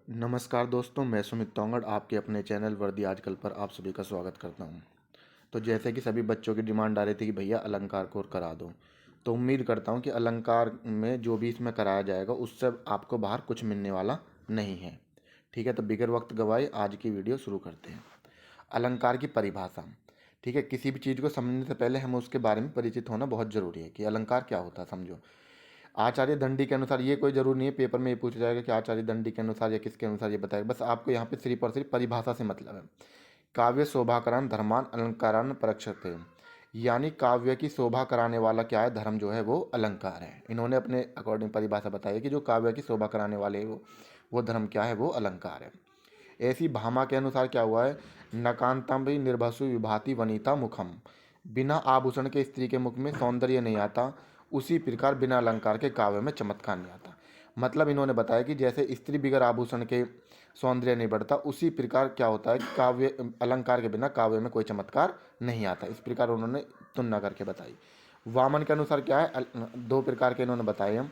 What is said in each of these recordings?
नमस्कार दोस्तों, मैं सुमित तोंगड़ आपके अपने चैनल वर्दी आजकल पर आप सभी का स्वागत करता हूं। तो जैसे कि सभी बच्चों की डिमांड आ रही थी कि भैया अलंकार कोर करा दो, तो उम्मीद करता हूं कि अलंकार में जो भी इसमें कराया जाएगा उससे आपको बाहर कुछ मिलने वाला नहीं है। ठीक है, तो बिगर वक्त गवाए आज की वीडियो शुरू करते हैं। अलंकार की परिभाषा। ठीक है, किसी भी चीज़ को समझने से पहले हमें उसके बारे में परिचित होना बहुत ज़रूरी है कि अलंकार क्या होता है। समझो, आचार्य दंडी के अनुसार, ये कोई जरूरी नहीं है पेपर में ये पूछा जाएगा कि आचार्य दंडी के अनुसार या किसके अनुसार ये बताएगा, बस आपको यहाँ पे सिर्फ और सिर्फ परिभाषा से मतलब है। काव्य शोभाकरण धर्मान अलंकारान परक्षते, यानी काव्य की शोभा कराने वाला क्या है, धर्म जो है वो अलंकार है। इन्होंने अपने अकॉर्डिंग परिभाषा बताई है कि जो काव्य की शोभा कराने वाले वो धर्म क्या है, वो अलंकार है। ऐसी भामा के अनुसार क्या हुआ है, नकांतम भी निर्भसु विभाति वनिता मुखम, बिना आभूषण के स्त्री के मुख में सौंदर्य नहीं आता, उसी प्रकार बिना अलंकार के काव्य में चमत्कार नहीं आता। मतलब इन्होंने बताया कि जैसे स्त्री बिगर आभूषण के सौंदर्य नहीं बढ़ता, उसी प्रकार क्या होता है कि काव्य अलंकार के बिना काव्य में कोई चमत्कार नहीं आता। इस प्रकार उन्होंने तुलना करके बताई। वामन के अनुसार क्या है, दो प्रकार के इन्होंने बताए हम,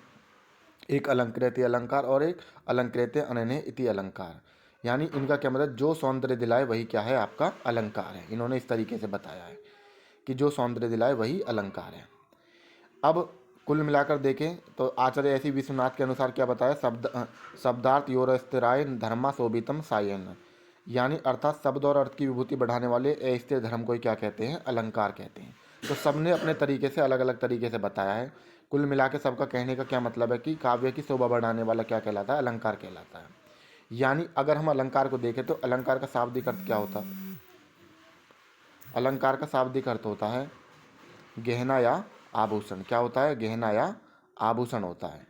एक अलंकृत अलंकार और एक अलंकृत अनन्य इति अलंकार। यानी इनका क्या मतलब, जो सौंदर्य दिलाए वही क्या है, आपका अलंकार है। इन्होंने इस तरीके से बताया है कि जो सौंदर्य दिलाए वही अलंकार है। अब कुल मिलाकर देखें तो आचार्य ऐसी विश्वनाथ के अनुसार क्या बताया, शब्दार्थ योर स्थिराय धर्मा शोभितम सायन, यानी अर्थात शब्द और अर्थ की विभूति बढ़ाने वाले अस्थिर धर्म को क्या कहते हैं, अलंकार कहते हैं। तो सबने अपने तरीके से अलग अलग तरीके से बताया है। कुल मिला के सबका कहने का क्या मतलब है कि काव्य की शोभा बढ़ाने वाला क्या कहलाता है, अलंकार कहलाता है। यानी अगर हम अलंकार को देखें तो अलंकार का शाब्दिक अर्थ क्या होता है, अलंकार का शाब्दिक अर्थ होता है गहना या आभूषण। क्या होता है, गहना या आभूषण होता है।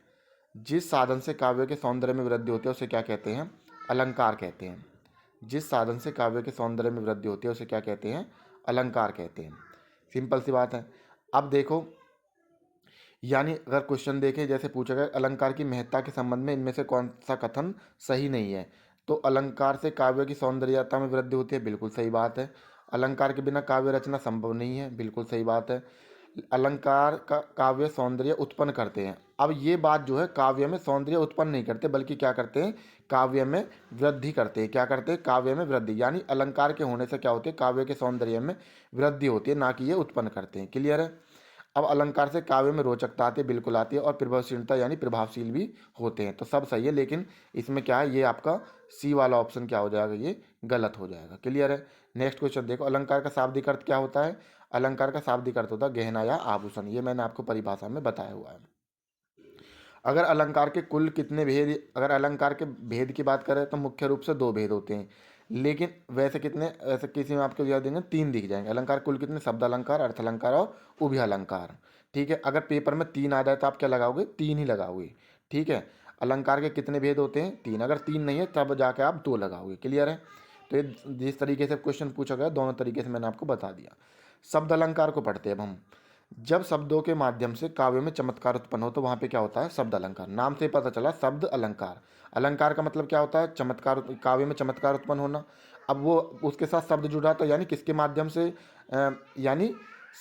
जिस साधन से काव्य के सौंदर्य में वृद्धि होती है उसे क्या कहते हैं, अलंकार कहते हैं। जिस साधन से काव्य के सौंदर्य में वृद्धि होती है उसे क्या कहते हैं, अलंकार कहते हैं। सिंपल सी बात है। अब देखो, यानी अगर क्वेश्चन देखें, जैसे पूछा गया अलंकार की महत्ता के संबंध में इनमें से कौन सा कथन सही नहीं है, तो अलंकार से काव्य की सौंदर्यता में वृद्धि होती है, बिल्कुल सही बात है। अलंकार के बिना काव्य रचना संभव नहीं है, बिल्कुल सही बात है। अलंकार का काव्य सौंदर्य उत्पन्न करते हैं। अब ये बात जो है, काव्य में सौंदर्य उत्पन्न नहीं करते बल्कि क्या करते हैं, काव्य में वृद्धि करते हैं। क्या करते हैं, काव्य में वृद्धि, यानी अलंकार के होने से क्या होती है, काव्य के सौंदर्य में वृद्धि होती है, ना कि ये उत्पन्न करते हैं। क्लियर है। अब अलंकार से काव्य में रोचकता आती है, बिल्कुल आती है, और प्रभावशीलता यानी प्रभावशील भी होते हैं। तो सब सही है, लेकिन इसमें क्या है, ये आपका सी वाला ऑप्शन क्या हो जाएगा, ये गलत हो जाएगा। क्लियर है। नेक्स्ट क्वेश्चन देखो, अलंकार का शाब्दिक अर्थ क्या होता है, अलंकार का शाब्दिक अर्थ होता है गहना या आभूषण। ये मैंने आपको परिभाषा में बताया हुआ है। अगर अलंकार के कुल कितने भेद, अगर अलंकार के भेद की बात करें तो मुख्य रूप से दो भेद होते हैं, लेकिन वैसे कितने, ऐसे किसी में आपको याद देंगे तीन दिख जाएंगे। अलंकार कुल कितने, शब्द अलंकार, अर्थ अलंकार और उभय अलंकार। ठीक है, अगर पेपर में तीन आ जाए तो आप क्या लगाओगे, तीन ही लगाओगे। ठीक है, अलंकार के कितने भेद होते हैं, तीन। अगर तीन नहीं है तब जाके आप दो लगाओगे। क्लियर है। तो ये जिस तरीके से क्वेश्चन पूछा गया, दोनों तरीके से मैंने आपको बता दिया। शब्द अलंकार को पढ़ते हैं अब हम। जब शब्दों के माध्यम से काव्य में चमत्कार उत्पन्न हो तो वहां पे क्या होता है, शब्द अलंकार। नाम से पता चला शब्द अलंकार। अलंकार का मतलब क्या होता है, चमत्कार, काव्य में चमत्कार उत्पन्न होना। अब वो उसके साथ शब्द जुड़ा तो यानी किसके माध्यम से, यानी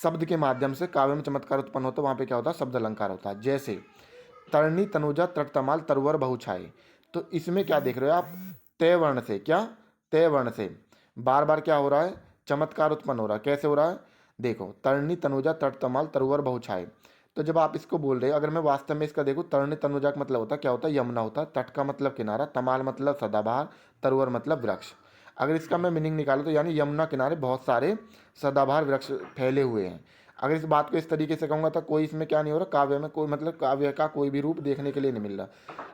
शब्द के माध्यम से काव्य में चमत्कार उत्पन्न हो तो वहां पे क्या होता है, शब्द अलंकार होता है। जैसे तरणी तनुजा तटतमाल तरुवर बहुछाई, तो इसमें क्या देख रहे हो आप, तय वर्ण से, क्या, तय वर्ण से बार बार क्या हो रहा है, चमत्कार उत्पन्न हो रहा है। कैसे हो रहा है, देखो, तरणी तनुजा तटतमाल तरुवर बहुछाई। तो जब आप इसको बोल रहे हो, अगर मैं वास्तव में इसका देखूँ, तरणी तनुजा का मतलब होता है क्या होता है, यमुना होता है। तट का मतलब किनारा, तमाल मतलब सदाबहार, तरुवर मतलब वृक्ष। अगर इसका मैं मीनिंग निकालूँ तो यानी यमुना किनारे बहुत सारे सदाबहार वृक्ष फैले हुए हैं। अगर इस बात को इस तरीके से कहूँगा तो कोई इसमें क्या नहीं हो रहा, काव्य में कोई मतलब काव्य का कोई भी रूप देखने के लिए नहीं मिल रहा।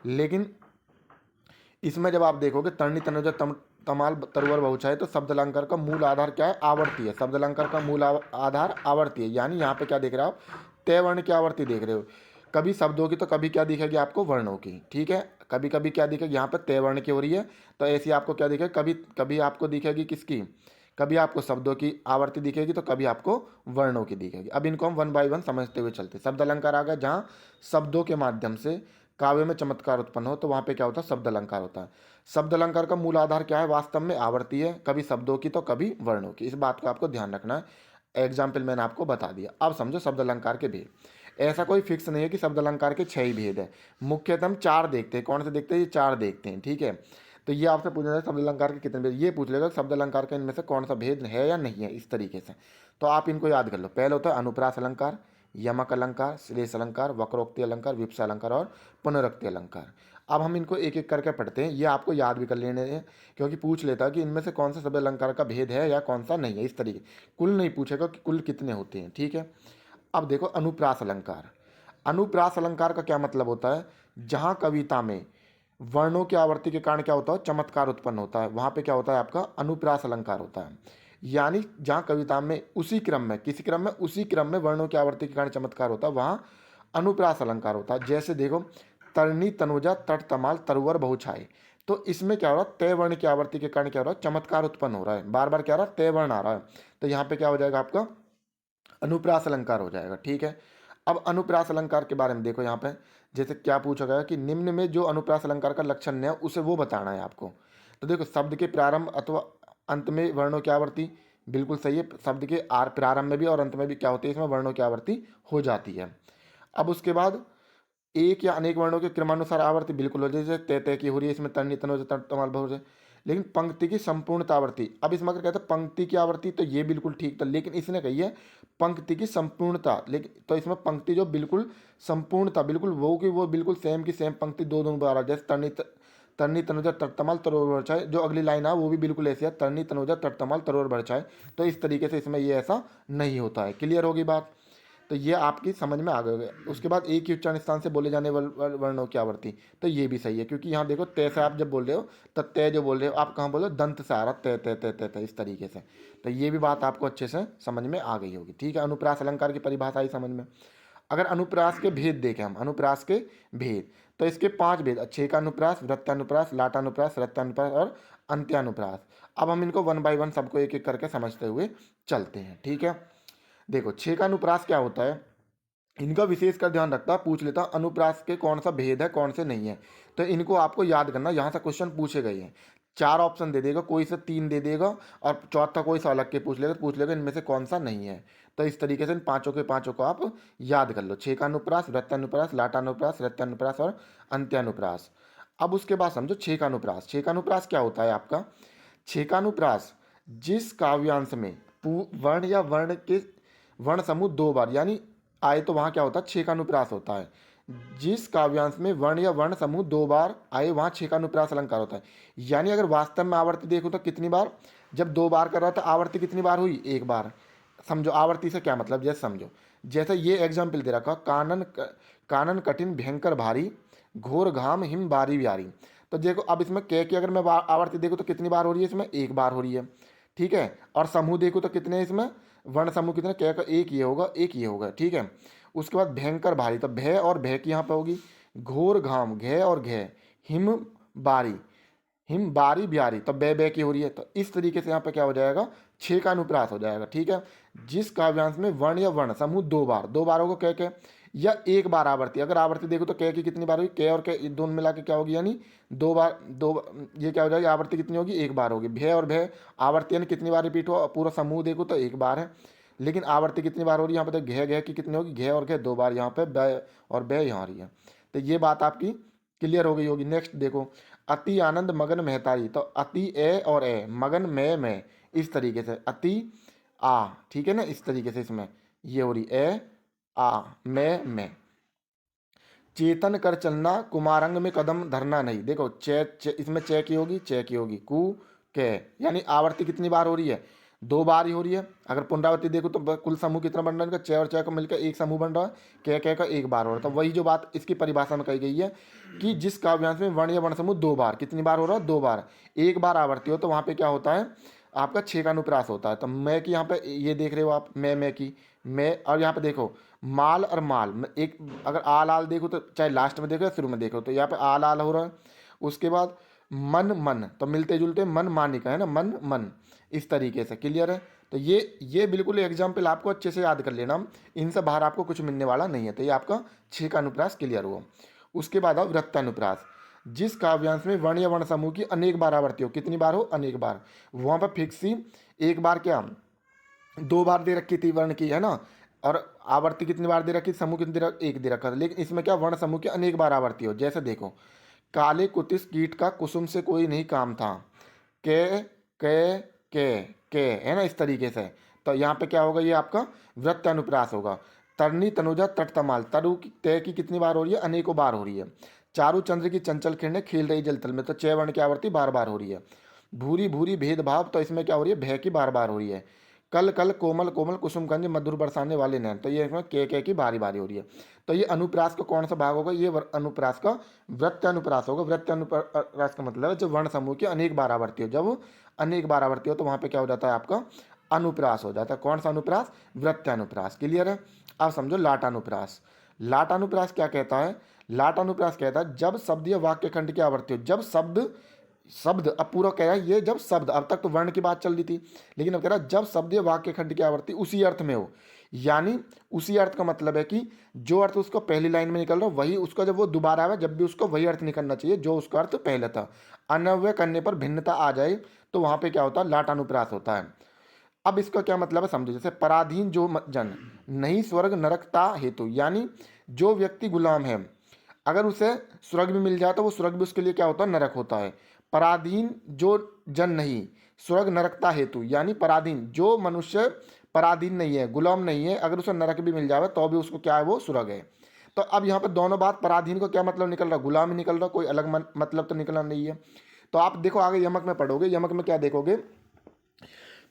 लेकिन इसमें जब आप देखोगे तरणी तनुजा तमाल तरुवर बहुछाई, तो शब्द अलंकार का मूल आधार क्या है, आवर्ती है। शब्द अलंकार का मूल आधार आवर्ती है। यानी यहाँ पे क्या देख रहे हो आप, तय वर्ण की आवर्ती देख रहे हो। कभी शब्दों की तो कभी क्या दिखेगी आपको, वर्णों की। ठीक है, कभी कभी क्या दिखेगी, यहाँ पे तय वर्ण की हो रही है तो ऐसी आपको क्या दिखेगी, कभी कभी आपको दिखेगी किसकी, कभी आपको शब्दों की आवर्ती दिखेगी तो कभी आपको वर्णों की दिखेगी। अब इनको हम वन बाय वन समझते हुए चलते। शब्द अलंकार आ गया, जहाँ शब्दों के माध्यम से काव्य में चमत्कार उत्पन्न हो तो वहाँ पे क्या होता है, शब्द अलंकार होता है। शब्द अलंकार का मूल आधार क्या है, वास्तव में आवर्ती है, कभी शब्दों की तो कभी वर्णों की। इस बात को आपको ध्यान रखना है। एग्जाम्पल मैंने आपको बता दिया। अब समझो शब्द अलंकार के भेद। ऐसा कोई फिक्स नहीं है कि शब्द अलंकार के छह ही भेद है, मुख्यतः हम चार देखते हैं। कौन से देखते हैं, ये चार देखते हैं। ठीक है, तो ये आपसे पूछना है शब्द अलंकार के कितने भेद, ये पूछ लेगा शब्द अलंकार के इनमें से कौन सा भेद है या नहीं है, इस तरीके से। तो आप इनको याद कर लो। पहले होता है अनुप्रास अलंकार, यमक अलंकार, श्लेष अलंकार, वक्रोक्ति अलंकार, विपसा अलंकार और पुनरुक्ति अलंकार। अब हम इनको एक एक करके पढ़ते हैं, ये आपको याद भी कर लेने हैं, क्योंकि पूछ लेता है कि इनमें से कौन सा शब्द अलंकार का भेद है या कौन सा नहीं है, इस तरीके। कुल नहीं पूछेगा कि कुल कितने होते हैं, ठीक है। अब देखो अनुप्रास अलंकार। अनुप्रास अलंकार का क्या मतलब होता है, जहाँ कविता में वर्णों की आवर्ती के कारण क्या होता है, चमत्कार उत्पन्न होता है, वहाँ पे क्या होता है आपका अनुप्रास अलंकार होता है। यानी जहाँ कविता में उसी क्रम में, किसी क्रम में, उसी क्रम में वर्णों की आवर्ती के कारण चमत्कार होता है, वहाँ अनुप्रास अलंकार होता है। जैसे देखो तरनी तनुजा तट तमाल तरुवर बहुछाए, तो इसमें क्या हो रहा है, तय वर्ण की आवर्ती के कारण क्या हो रहा है, चमत्कार उत्पन्न हो रहा है, बार बार क्या हो रहा है, तय वर्ण आ रहा है। तो यहाँ पे क्या हो जाएगा आपका अनुप्रास अलंकार हो जाएगा, ठीक है। अब अनुप्रास अलंकार के बारे में देखो यहाँ पे, जैसे क्या पूछा गया कि निम्न में जो अनुप्रास अलंकार का लक्षण है उसे वो बताना है आपको। तो देखो शब्द के प्रारंभ अथवा अंत में वर्णों की आवर्ती, बिल्कुल सही है। शब्द के प्रारंभ में भी और अंत में भी क्या होती है, इसमें वर्णों की आवर्ती हो जाती है। अब उसके बाद एक या अनेक वर्णों के क्रमानुसार आवर्ती बिल्कुल हो, जैसे तय तय की हो रही है, इसमें तन्नी तनोज तमाल बहु। लेकिन पंक्ति की संपूर्णता आवर्ती, अब इसमें अगर कहते हैं पंक्ति की आवर्ती तो ये बिल्कुल ठीक था, लेकिन इसने कही है पंक्ति की संपूर्णता, लेकिन तो इसमें पंक्ति जो बिल्कुल संपूर्णता, बिल्कुल वो कि वो बिल्कुल सेम की सेम पंक्ति दो दोनों बार आ, जैसे तरनी तनुजा तटतमाल तरोवर बरछाए, जो अगली लाइन है वो भी बिल्कुल ऐसी है, तरनी तनुजा तटतमाल तरोवर बरछाए। तो इस तरीके से इसमें ये ऐसा नहीं होता है। क्लियर होगी बात, तो ये आपकी समझ में आ गए। उसके बाद एक ही उच्चारण स्थान से बोले जाने वाले वर्णों की आवर्ती, तो ये भी सही है, क्योंकि यहाँ देखो तय से आप जब बोल रहे हो तो तय जो बोल रहे हो आप कहाँ बोल रहे हो, दंत से आ रहा तय तय तय तय तय, इस तरीके से। तो ये भी बात आपको अच्छे से समझ में आ गई होगी, ठीक है। अनुप्रास अलंकार की परिभाषा ही समझ में। अगर अनुप्रास के भेद देखें हम, अनुप्रास के भेद, तो इसके 5 भेद, छेकानुप्रास, वृत्तानुप्रास, लाटानुप्रास, रत्तानुप्रास और अंत्यानुप्रास। अब हम इनको 1 बाय 1 सबको एक एक करके समझते हुए चलते हैं, ठीक है। देखो छेकानुप्रास क्या होता है, इनका विशेष कर ध्यान रखता, पूछ लेता अनुप्रास के कौन सा भेद है कौन से नहीं है। तो इनको आपको याद करना, यहाँ से क्वेश्चन पूछे गए हैं। 4 ऑप्शन दे देगा, कोई से 3 दे देगा और चौथा कोई सा अलग के पूछ लेगा इनमें से कौन सा नहीं है। तो इस तरीके से इन पांचों के पांचों को आप याद कर लो, छेकानुप्रास, वृत्तानुप्रास, लाटानुप्रास, रत्तानुप्रास और अंत्यानुप्रास। अब उसके बाद समझो छेकानुप्रास। छेकानुप्रास क्या होता है आपका, छेकानुप्रास जिस काव्यांश में वर्ण या वर्ण के वर्ण समूह 2 बार यानी आए, तो वहाँ क्या होता है, छेकानुप्रास होता है। जिस काव्यांश में वर्ण या वर्ण समूह 2 बार आए वहाँ छेकानुप्रास अलंकार होता है। यानी अगर वास्तव में आवर्ती देखो तो कितनी बार, जब 2 बार कर रहा था आवर्ती कितनी बार हुई, 1 बार। समझो आवर्ती से क्या मतलब, जैसे समझो, जैसे ये एग्जाम्पल दे रखा, कानन कठिन भयंकर भारी, घोर घाम हिम बारी ब्यारी। तो देखो अब इसमें की अगर मैं आवर्ती देखो तो कितनी बार हो रही है, इसमें 1 बार हो रही है, ठीक है। और समूह देखो तो कितने इसमें, वर्ण समूह कितने, क्या का एक ये होगा, एक ये होगा, ठीक है। उसके बाद भयंकर भारी, तो भय और भय की यहाँ पे होगी, घोर घाम घय और घय, हिम बारी, हिम बारी ब्यारी, तो बै बै की हो रही है। तो इस तरीके से यहाँ पे क्या हो जाएगा, छः का अनुप्रास हो जाएगा, ठीक है। जिस काव्यांश में वर्ण या वर्ण समूह 2 बार, 2 बार होगा कै कै, या 1 बार आवर्ती। अगर आवर्ती देखो तो कै की कितनी बार हुई, कै और कै दोनों मिला के क्या होगी, यानी 2 बार, ये क्या हो जाएगी, आवर्ती कितनी होगी, 1 बार होगी। भय और भय आवर्ती यानी कितनी बार रिपीट हो, पूरा समूह देखो तो 1 बार है, लेकिन आवर्ती कितनी बार हो रही है यहाँ पे, तो घय घय की कितनी होगी, घय और घय 2 बार, यहाँ पे बै और बै यहाँ आ रही है। तो ये बात आपकी क्लियर हो गई होगी। नेक्स्ट देखो, अति आनंद मगन महतारी, तो अति ए और ए, मगन मैं, इस तरीके से अति आ, ठीक है ना, इस तरीके से इसमें ये हो रही ए आ मैं। चेतन कर चलना कुमारंग में कदम धरना नहीं, देखो इसमें चे की होगी, चे की होगी, कु के, यानी आवर्ती कितनी बार हो रही है, 2 बार ही हो रही है। अगर पुनरावृत्ति देखो तो कुल समूह कितना बन रहा है, चे और चे को मिलकर एक समूह बन रहा है, कै का 1 बार हो रहा है। तो वही जो बात इसकी परिभाषा में कही गई है कि जिस काव्यांश में वर्ण या वर्ण समूह 2 बार, कितनी बार हो रहा है, 2 बार, 1 बार आवर्ती हो, तो वहाँ पे क्या होता है आपका छः का अनुप्रास होता है। तो मैं की यहाँ पे ये देख रहे हो आप, मैं की मैं, और यहाँ पे देखो माल और माल, एक अगर आल आल देखो तो चाहे लास्ट में देखो या शुरू में देखो, तो यहाँ पे आल आल हो रहा है। उसके बाद मन, तो मिलते जुलते मन मानी का है ना, मन, इस तरीके से। क्लियर है, तो ये बिल्कुल एग्जाम्पल आपको अच्छे से याद कर लेना, इनसे बाहर आपको कुछ मिलने वाला नहीं है। तो ये आपका 6 का अनुप्रास क्लियर हुआ। उसके बाद आओ वृत्तानुप्रास, जिस काव्यांश में वर्ण या वर्ण समूह की अनेक बार आवर्ती हो, कितनी बार हो, अनेक बार। वहाँ पर फिक्स ही 1 बार क्या 2 बार दे रखी थी वर्ण की, है ना, और आवर्ती कितनी बार दे रखी, समूह कितनी 1 दे रखा था। लेकिन इसमें क्या वर्ण समूह की अनेक बार आवर्ती हो, जैसे देखो काले कुतिस कीट का कुसुम से कोई नहीं काम था। के है ना, इस तरीके से। तो यहाँ पे क्या होगा, ये आपका वृत्तानुप्रास होगा। तरनी तनुजा तट तमाल, तरु की तय की कितनी बार हो रही है, अनेकों बार हो रही है। चारु चंद्र की चंचल किरणें खेल रही जलतल में, तो च वर्ण की आवृत्ति बार बार हो रही है। भूरी भूरी भेदभाव, तो इसमें क्या हो रही है, भय की बार बार हो रही है। कल कल कोमल कोमल कुसुमगंज मधुर बरसाने वाले नैन, तो ये इसमें के की बारी बारी हो रही है। तो ये अनुप्रास का कौन सा भाग होगा, ये अनुप्रास का वृत्तानुप्रास होगा। वृत्तानुप्रास का मतलब है जब वर्ण समूह की अनेक बार आवर्ती हो, जब अनेक बार आवर्ती हो तो वहाँ पे क्या हो जाता है, आपका अनुप्रास हो जाता है। कौन सा अनुप्रास, वृत्तानुप्रास। क्लियर है। अब समझो लाटानुप्रास। लाटानुप्रास क्या कहता है, लाटानुप्रास कहता है जब शब्द या वाक्य खंड की आवर्ती हो, जब शब्द शब्द, अब पूरा कह रहा है ये, जब शब्द, अब तक तो वर्ण की बात चल रही थी, लेकिन अब कह रहा है जब शब्द या वाक्य खंड की आवर्ती उसी अर्थ में हो। यानी उसी अर्थ का मतलब है कि जो अर्थ उसको पहली लाइन में निकल रहा हो वही उसका जब वो दोबारा आवे, जब भी उसको वही अर्थ निकलना चाहिए जो उसका अर्थ पहले था। अनव्यय करने पर भिन्नता आ जाए तो वहां पे क्या होता है, लाटानुप्रास होता है। अब इसका क्या मतलब है समझो, जैसे पराधीन जो जन नहीं स्वर्ग नरकता हेतु, यानी जो व्यक्ति गुलाम है अगर उसे स्वर्ग भी मिल जाए तो वो स्वर्ग भी उसके लिए क्या होता है, नरक होता है। पराधीन जो जन नहीं स्वर्ग नरकता हेतु, यानी पराधीन जो मनुष्य पराधीन नहीं है, गुलाम नहीं है, अगर उसे नरक भी मिल जाए तो भी उसको क्या है, वो स्वर्ग है। तो अब यहाँ पर दोनों बात, पराधीन को क्या मतलब निकल रहा, गुलाम ही निकल रहा, कोई अलग मतलब तो निकला नहीं है। तो आप देखो आगे यमक में पढ़ोगे, यमक में क्या देखोगे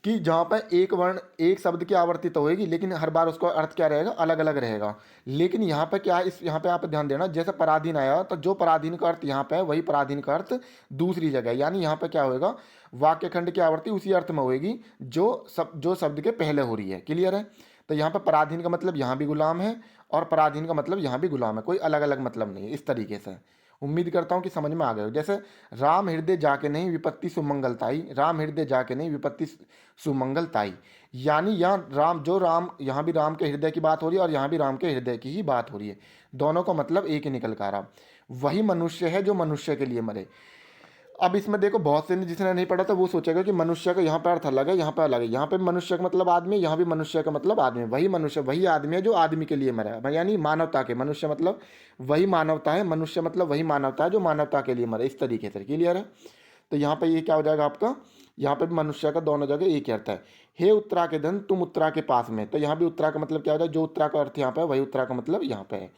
कि जहाँ पर एक वर्ण एक शब्द की आवर्ती तो होगी, लेकिन हर बार उसका अर्थ क्या रहेगा, अलग अलग रहेगा। लेकिन यहाँ पे क्या है, इस यहाँ पे आप ध्यान देना, जैसे पराधीन आया तो जो पराधीन का अर्थ यहाँ पे है वही पराधीन का अर्थ दूसरी जगह, यानी यहाँ पे क्या होएगा, वाक्य खंड की आवर्ती उसी अर्थ में होएगी जो शब्द के पहले हो रही है। क्लियर है। तो यहाँ पर पराधीन का मतलब यहाँ भी गुलाम है और पराधीन का मतलब यहाँ भी गुलाम है, कोई अलग अलग मतलब नहीं है। इस तरीके से उम्मीद करता हूँ कि समझ में आ गए हो। जैसे राम हृदय जाके नहीं विपत्ति सुमंगलताई, राम हृदय जाके नहीं विपत्ति सुमंगलताई, यानी यहाँ राम, जो राम, यहाँ भी राम के हृदय की बात हो रही है और यहाँ भी राम के हृदय की ही बात हो रही है। दोनों का मतलब एक ही निकल कर आ रहा। वही मनुष्य है जो मनुष्य के लिए मरे। अब इसमें देखो बहुत से जिसने नहीं पढ़ा था वो सोचेगा कि मनुष्य का यहाँ पर अर्थ अलग है, यहाँ पर अलग है, यहाँ पे मनुष्य का मतलब आदमी, यहाँ भी मनुष्य का मतलब आदमी। वही मनुष्य वही आदमी है जो आदमी के लिए मरा है, यानी मानवता के, मनुष्य मतलब वही मानवता है, मनुष्य मतलब वही मानवता है जो मानवता के लिए मरे। इस तरीके से क्लियर है। तो यहाँ पे ये क्या हो जाएगा आपका, यहाँ पे मनुष्य का दोनों जगह एक ही अर्थ है। हे उत्तरा के धन तुम उत्तरा के पास में, तो यहाँ भी उत्तरा का मतलब क्या हो जाए, जो उत्तरा का अर्थ यहाँ पे है वही उत्तरा का मतलब यहाँ पे है।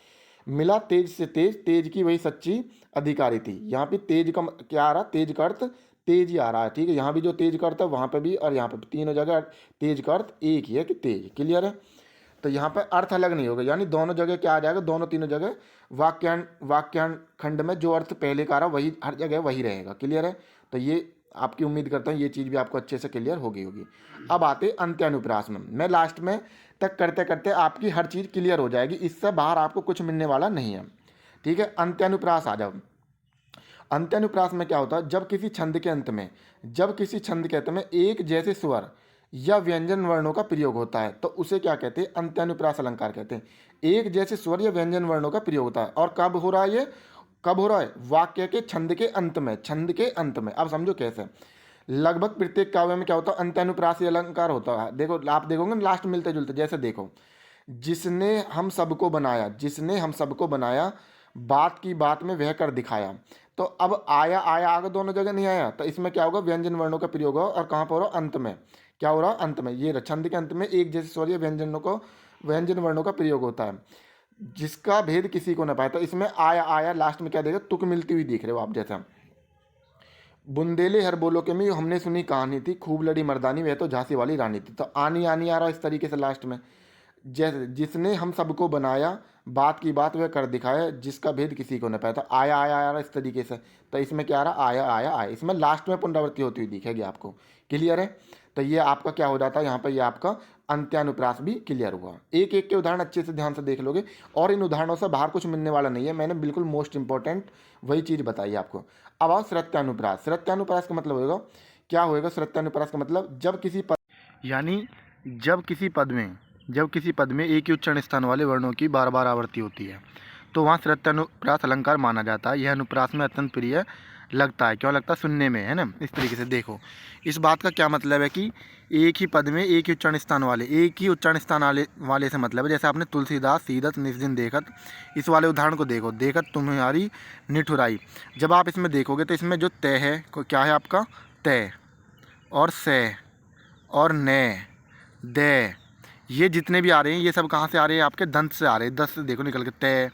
मिला तेज से तेज, तेज की वही सच्ची अधिकारी थी, यहाँ पे तेज का क्या आ रहा, तेज का अर्थ तेज ही आ रहा है। ठीक है, यहाँ भी जो तेज का अर्थ है वहाँ पे भी और यहाँ पे तीनों जगह तेज का अर्थ एक ही है कि तेज। क्लियर है। तो यहाँ पे अर्थ अलग नहीं होगा, यानी दोनों जगह क्या आ जाएगा, दोनों तीनों जगह वाक्यान खंड में जो अर्थ पहले का रहा वही हर जगह वही रहेगा। क्लियर है। तो ये आपकी उम्मीद करता हूँ ये चीज़ भी आपको अच्छे से क्लियर होगी। अब आते अंत्यानुप्रास में, मैं लास्ट में तक करते करते आपकी हर चीज़ क्लियर हो जाएगी, इससे बाहर आपको कुछ मिलने वाला नहीं है। ठीक है, अंत्यानुप्रास आ जाओ। अंत्यानुप्रास में क्या होता है, जब किसी छंद के अंत में, जब किसी छंद के अंत में एक जैसे स्वर या व्यंजन वर्णों का प्रयोग होता है तो उसे क्या कहते हैं, अंत्यानुप्रास अलंकार कहते हैं। एक जैसे स्वर या व्यंजन वर्णों का प्रयोग होता है और कब हो रहा है, ये कब हो रहा है, वाक्य के छंद के अंत में, छंद के अंत में। अब समझो कैसे, लगभग प्रत्येक काव्य में क्या होता है, अंत्यानुप्रासी अलंकार होता है। देखो आप देखोगे ना लास्ट मिलते जुलते, जैसे देखो, जिसने हम सबको बनाया, जिसने हम सबको बनाया, बात की बात में वह कर दिखाया। तो अब आया आया आगे दोनों जगह नहीं आया, तो इसमें क्या होगा, व्यंजन वर्णों का प्रयोग होगा और कहाँ पर हो रहा, अंत में। क्या हो रहा, अंत में। ये छंद के अंत में एक जैसे स्वर या व्यंजन वर्णों का प्रयोग होता है, जिसका भेद किसी को न पाए। तो इसमें आया आया लास्ट में क्या देगा, तुक मिलती हुई दिख रहे हो आप। जैसा बुंदेले हर बोलो के में हमने सुनी कहानी थी, खूब लड़ी मर्दानी वह तो झांसी वाली रानी थी। तो आनी आनी आ रहा इस तरीके से लास्ट में। जैसे जिसने हम सबको बनाया, बात की बात वह कर दिखाया, जिसका भेद किसी को न पाया। तो आया आया आ रहा इस तरीके से। तो इसमें क्या आ रहा, आया आया आया, इसमें लास्ट में पुनरावृत्ति होती हुई दिखेगी आपको। क्लियर है। तो ये आपका क्या हो जाता है, यहाँ पर ये आपका अंत्यानुप्रास भी क्लियर हुआ। एक एक के उदाहरण अच्छे से ध्यान से देख लोगे और इन उदाहरणों से बाहर कुछ मिलने वाला नहीं है, मैंने बिल्कुल मोस्ट इंपॉर्टेंट वही चीज़ बताई आपको। अब आओ श्रत्यानुप्रास। श्रत्यानुप्रास का मतलब होगा, क्या होएगा श्रत्यानुप्रास का मतलब, जब किसी पद, यानी जब किसी पद में एक ही उच्चारण स्थान वाले वर्णों की बार बार आवर्ती होती है तो वहाँ श्रत्यानुप्रास अलंकार माना जाता है। यह अनुप्रास में अत्यंत प्रिय लगता है। क्यों लगता है? सुनने में, है ना। इस तरीके से देखो, इस बात का क्या मतलब है कि एक ही पद में एक ही उच्चारण स्थान वाले, एक ही उच्चारण स्थान वाले से मतलब है। जैसे आपने तुलसीदास सीदत निज दिन देखत, इस वाले उदाहरण को देखो, देखत तुम्हारी निठुराई। जब आप इसमें देखोगे तो इसमें जो तय है क्या है आपका? तय और से और ने दे, ये जितने भी आ रहे हैं ये सब कहाँ से आ रहे हैं? आपके दंत से आ रहे हैं। दस से देखो निकल के, तय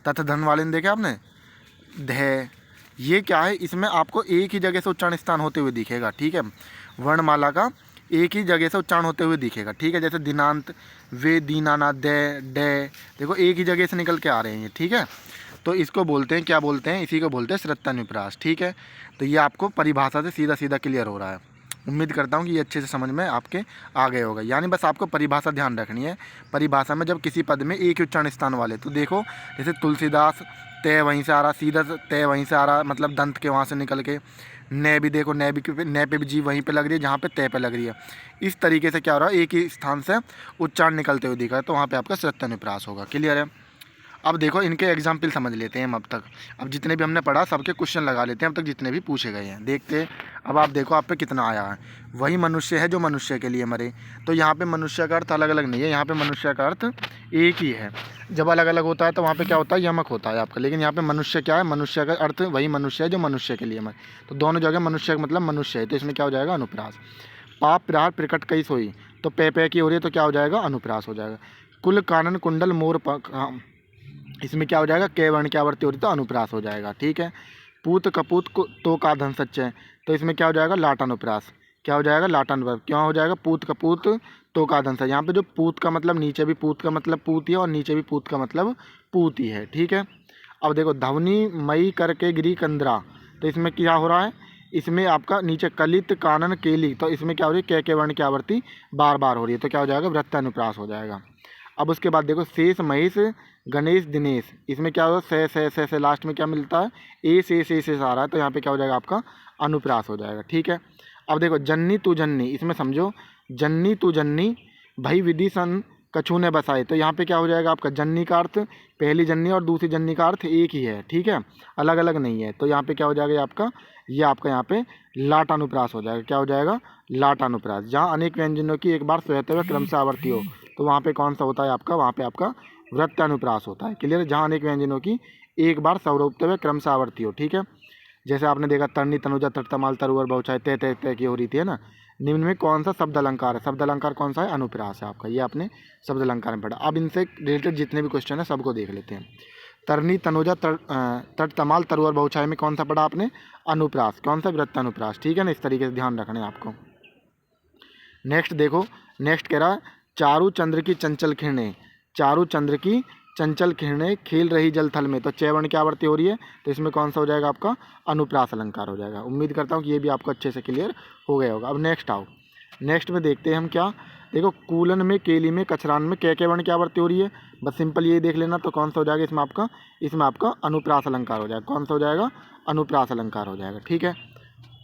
तथ धन वाले ने देखे आपने, धे, ये क्या है? इसमें आपको एक ही जगह से उच्चारण स्थान होते हुए दिखेगा, ठीक है। वर्णमाला का एक ही जगह से उच्चारण होते हुए दिखेगा, ठीक है। जैसे दिनांत, वे, दीनाना, दे, डे, देखो एक ही जगह से निकल के आ रहे हैं ये, ठीक है। तो इसको बोलते हैं, क्या बोलते हैं? इसी को बोलते हैं श्रुत्यानुप्रास, ठीक है। तो ये आपको परिभाषा से सीधा सीधा क्लियर हो रहा है। उम्मीद करता हूँ कि ये अच्छे से समझ में आपके आ गए होगा। यानी बस आपको परिभाषा ध्यान रखनी है। परिभाषा में जब किसी पद में एक ही उच्चारण स्थान वाले, तो देखो जैसे तुलसीदास, तय वहीं से आ रहा, सीधा तय वहीं से आ रहा, मतलब दंत के वहाँ से निकल के। ने भी देखो, ने पे भी जी वहीं पे लग रही है जहाँ पे तय पे लग रही है। इस तरीके से क्या हो रहा है? एक ही स्थान से उच्चारण निकलते हुए दिखा है, तो वहाँ पे आपका श्रुत्यानुप्रास होगा। क्लियर है? अब देखो इनके एग्जाम्पल समझ लेते हैं हम अब तक। अब जितने भी हमने पढ़ा सबके क्वेश्चन लगा लेते हैं अब तक जितने भी पूछे गए हैं, देखते हैं। अब आप देखो आप पे कितना आया है। वही मनुष्य है जो मनुष्य के लिए मरे, तो यहाँ पे मनुष्य का अर्थ अलग अलग नहीं है, यहाँ पे मनुष्य का अर्थ एक ही है। जब अलग अलग होता है तो वहाँ पे क्या होता है? यमक होता है आपका। लेकिन यहाँ पे मनुष्य क्या है? मनुष्य का अर्थ वही मनुष्य है जो मनुष्य के लिए मरे, तो दोनों जगह मनुष्य का मतलब मनुष्य है, तो इसमें क्या हो जाएगा? अनुप्रास। पाप प्रहार प्रकट कई सोई, तो पे की हो रही है तो क्या हो जाएगा? अनुप्रास हो जाएगा। कुल कानन कुंडल मोर इसमें क्या हो जाएगा? के वर्ण की आवृत्ति हो रही तो अनुप्रास हो जाएगा, ठीक है। पूत कपूत को तो का धन सच है, तो इसमें क्या हो जाएगा? लाटानुप्रास। क्या हो जाएगा? लाटानुप्रास। क्यों हो जाएगा? पूत कपूत तो का धन सच। यहाँ पे जो पूत का मतलब नीचे भी पूत का मतलब पूत ही है और नीचे भी पूत का मतलब पूत ही है, ठीक है। अब देखो धवनी मई करके गिरी कंदरा, तो इसमें क्या हो रहा है? इसमें आपका नीचे कलित कानन केली, तो इसमें क्या हो रही है? के वर्ण की आवृत्ति बार बार हो रही है, तो क्या हो जाएगा? वृत्तानुप्रास हो जाएगा। अब उसके बाद देखो शेष महेश गणेश दिनेश, इसमें क्या होगा? से लास्ट में क्या मिलता है? ए से आ रहा है, तो यहाँ पे क्या हो जाएगा? आपका अनुप्रास हो जाएगा, ठीक है। अब देखो जन्नी तू जन्नी, इसमें समझो जन्नी तू जन्नी भाई विधि सन कछु ने बसाए, तो यहाँ पे क्या हो जाएगा? आपका जन्नी का अर्थ पहली जन्नी और दूसरी जन्नी का अर्थ एक ही है, ठीक है, अलग अलग नहीं है। तो यहाँ पे क्या हो जाएगा? ये आपका यहाँ पे लाटानुप्रास हो जाएगा। क्या हो जाएगा? लाटानुप्रास। जहाँ अनेक व्यंजनों की एक बार स्वयं हुए क्रम से आवर्ती हो, तो वहाँ पे कौन सा होता है आपका? वहाँ पे आपका वृत्तानुप्रास होता है। क्लियर? जहाँ अनेक व्यंजनों की एक बार स्वरूपते हुए क्रम से आवर्ती हो, ठीक है। जैसे आपने देखा तरनी तनुजा तटतमाल तरुवर बहुचाय तय तय तय की हो रही थी, है ना। निम्न में कौन सा शब्द अलंकार है? शब्द अलंकार कौन सा है? अनुप्रास है आपका। ये आपने शब्द अलंकार में पढ़ा। अब इनसे रिलेटेड जितने भी क्वेश्चन है सबको देख लेते हैं। तरनी तनुजा तटतमाल तरुवर बहुचाय में कौन सा पढ़ा आपने? अनुप्रास। कौन सा? वृत्तानुप्रास, ठीक है ना। इस तरीके से ध्यान रखना है आपको। नेक्स्ट देखो, नेक्स्ट कह रहा है चारु चंद्र की चंचल किरणें, चारु चंद्र की चंचल किरणें खेल रही जल थल में, तो च वर्ण की आवृत्ति हो रही है, तो इसमें कौन सा हो जाएगा? आपका अनुप्रास अलंकार हो जाएगा। उम्मीद करता हूँ कि ये भी आपको अच्छे से क्लियर हो गया होगा। अब नेक्स्ट आओ, नेक्स्ट में देखते हैं हम क्या। देखो कूलन में केली में कचरान में के वर्ण की आवृत्ति हो रही है, बस सिंपल ये देख लेना, तो कौन सा हो जाएगा? इसमें आपका अनुप्रास अलंकार हो जाएगा। कौन सा हो जाएगा? अनुप्रास अलंकार हो जाएगा, ठीक है।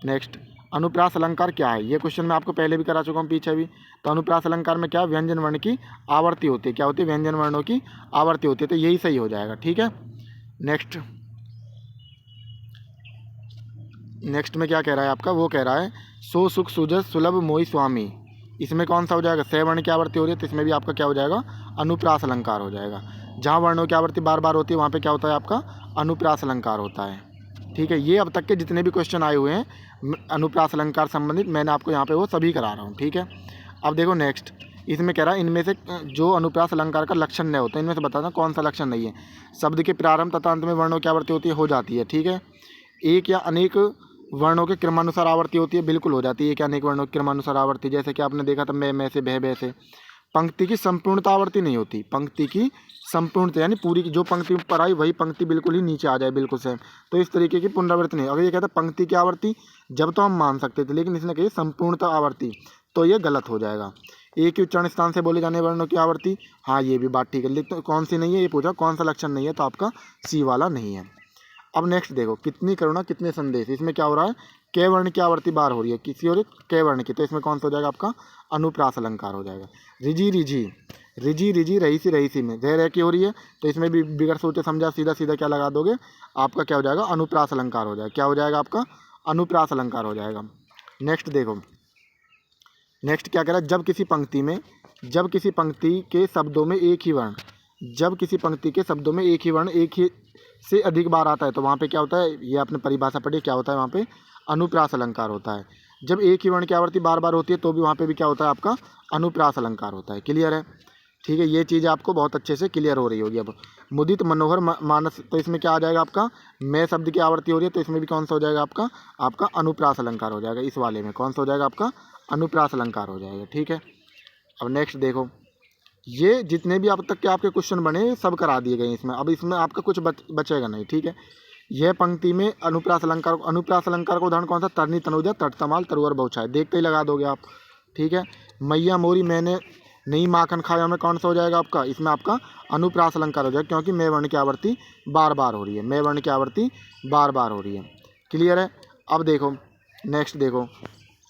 नेक्स्ट, अनुप्रास अलंकार क्या है? ये क्वेश्चन मैं आपको पहले भी करा चुका हूँ, पीछे भी। तो अनुप्रास अलंकार में क्या? व्यंजन वर्ण की आवर्ती होती है। क्या होती है? व्यंजन वर्णों की आवर्ती होती है, तो यही सही हो जाएगा, ठीक है। नेक्स्ट में क्या कह रहा है आपका? वो कह रहा है सो सुख सुजस सुलभ मोहि स्वामी, इसमें कौन सा हो जाएगा? से वर्ण की आवर्ती हो रही है, तो इसमें भी आपका क्या हो जाएगा? अनुप्रास अलंकार हो जाएगा। जहाँ वर्णों की आवर्ती बार बार होती है वहाँ पे क्या होता है? आपका अनुप्रास अलंकार होता है, ठीक है। ये अब तक के जितने भी क्वेश्चन आए हुए हैं अनुप्रास अलंकार संबंधित, मैंने आपको यहाँ पे वो सभी करा रहा हूँ, ठीक है। अब देखो नेक्स्ट, इसमें कह रहा है इनमें से जो अनुप्रास अलंकार का लक्षण नहीं होता, इनमें से बताना कौन सा लक्षण नहीं है। शब्द के प्रारंभ तथा अंत में वर्णों की आवर्ती होती है, हो जाती है, ठीक है। एक या अनेक वर्णों के क्रमानुसार आवर्ती होती है, बिल्कुल हो जाती है एक या अनेक वर्णों के क्रमानुसार आवर्ती। जैसे कि आपने देखा था मैं से बह से। पंक्ति की संपूर्णता आवर्ती नहीं होती, पंक्ति की संपूर्णता यानी पूरी की जो पंक्ति पर आई वही पंक्ति बिल्कुल ही नीचे आ जाए, बिल्कुल सेम, तो इस तरीके की पुनरावृत्ति नहीं। अगर ये कहता पंक्ति की आवर्ती जब तो हम मान सकते थे, लेकिन इसने कही संपूर्णता आवर्ती, तो ये गलत हो जाएगा। एक ही उच्चारण स्थान से बोले जाने वर्णों की आवर्ती, हाँ ये भी बात ठीक है, लेकिन कौन सी नहीं है? ये पूछा कौन सा लक्षण नहीं है, तो आपका सी वाला नहीं है। अब नेक्स्ट देखो, कितनी करुणा कितने संदेश, इसमें क्या हो रहा है? के वर्ण की आवर्ती बार हो रही है, किसी और के वर्ण की, तो इसमें कौन सा हो जाएगा? आपका अनुप्रास अलंकार हो जाएगा। रिजी रिजी, रिजी रिजी रहीसी रहीसी में रह की हो रही है, तो इसमें भी बिगड़ सोचे समझा सीधा सीधा क्या लगा दोगे? आपका क्या हो जाएगा, अनुप्रास अलंकार हो जाएगा। क्या हो जाएगा आपका, अनुप्रास अलंकार हो जाएगा। नेक्स्ट देखो, नेक्स्ट क्या कह रहा है, जब किसी पंक्ति के शब्दों में एक ही वर्ण, जब किसी पंक्ति के शब्दों में एक ही वर्ण एक ही से अधिक बार आता है तो वहाँ पे क्या होता है, ये आपने परिभाषा पढ़ी, क्या होता है वहाँ पे, अनुप्रास अलंकार होता है। जब एक ही वर्ण की आवृत्ति बार बार होती है तो भी वहाँ पे भी क्या होता है, आपका अनुप्रास अलंकार होता है। क्लियर है, ठीक है, ये चीज़ आपको बहुत अच्छे से क्लियर हो रही होगी। अब मुदित मनोहर मानस, तो इसमें क्या आ जाएगा आपका, मैं शब्द की आवृत्ति हो रही है तो इसमें भी कौन सा हो जाएगा आपका, आपका अनुप्रास अलंकार हो जाएगा। इस वाले में कौन सा हो जाएगा आपका, अनुप्रास अलंकार हो जाएगा। ठीक है, अब नेक्स्ट देखो, ये जितने भी अब तक के आपके क्वेश्चन बने सब करा दिए गए इसमें। अब इसमें आपका कुछ बचेगा नहीं। ठीक है, यह पंक्ति में अनुप्रास अलंकार का उदाहरण कौन सा, तरनी तनुजा तट तमाल तरुअर बहुछाय, देखते ही लगा दोगे आप। ठीक है, मैया मोरी मैंने नहीं माखन खाया में कौन सा हो जाएगा आपका, इसमें आपका अनुप्रास अलंकार हो जाएगा, क्योंकि मैं वर्ण की आवृत्ति बार बार हो रही है, मैं वर्ण की आवृत्ति बार बार हो रही है। क्लियर है, अब देखो नेक्स्ट देखो,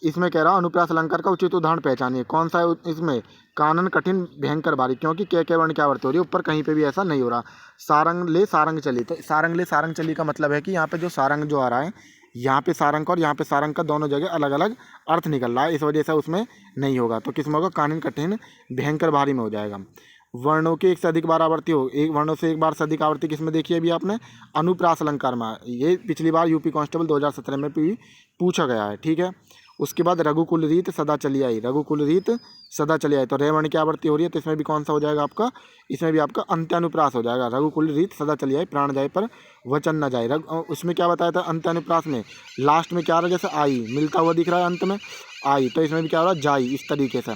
इसमें कह रहा हूँ अनुप्रास अलंकार का उचित उदाहरण पहचानिए। कौन सा है इसमें, कानन कठिन भयंकर भारी, क्योंकि के वर्ण की आवृत्ति हो रही है, ऊपर कहीं पे भी ऐसा नहीं हो रहा। सारंग ले सारंग चली, तो सारंग ले सारंग चली का मतलब है कि यहाँ पे जो सारंग जो आ रहा है, यहाँ पे सारंग का और यहाँ पे सारंग का दोनों जगह अलग अलग अर्थ निकल रहा है, इस वजह से उसमें नहीं होगा। तो किस में होगा, कानन कठिन भयंकर भारी में हो जाएगा। वर्णों के एक से अधिक बार आवृत्ति हो, एक वर्णों से एक बार से अधिक आवृत्ति किसमें देखी अभी आपने, अनुप्रास अलंकार में। ये पिछली बार यूपी कांस्टेबल 2017 में भी पूछा गया है। ठीक है, उसके बाद रघुकुल रीत सदा चली आई, रघुकुल रीत सदा चली आई, तो रे वर्ण की आवृत्ति हो रही है तो इसमें भी कौन सा हो जाएगा आपका, इसमें भी आपका अंत्यानुप्रास हो जाएगा। रघुकुल रीत सदा चली आई, प्राण जाए पर वचन न जाए। उसमें क्या बताया था अंत्यानुप्रास में, लास्ट में क्या आ रहा है, जैसे आई मिलता हुआ दिख रहा है अंत में आई, तो इसमें भी क्या हो रहा है, जाई। इस तरीके से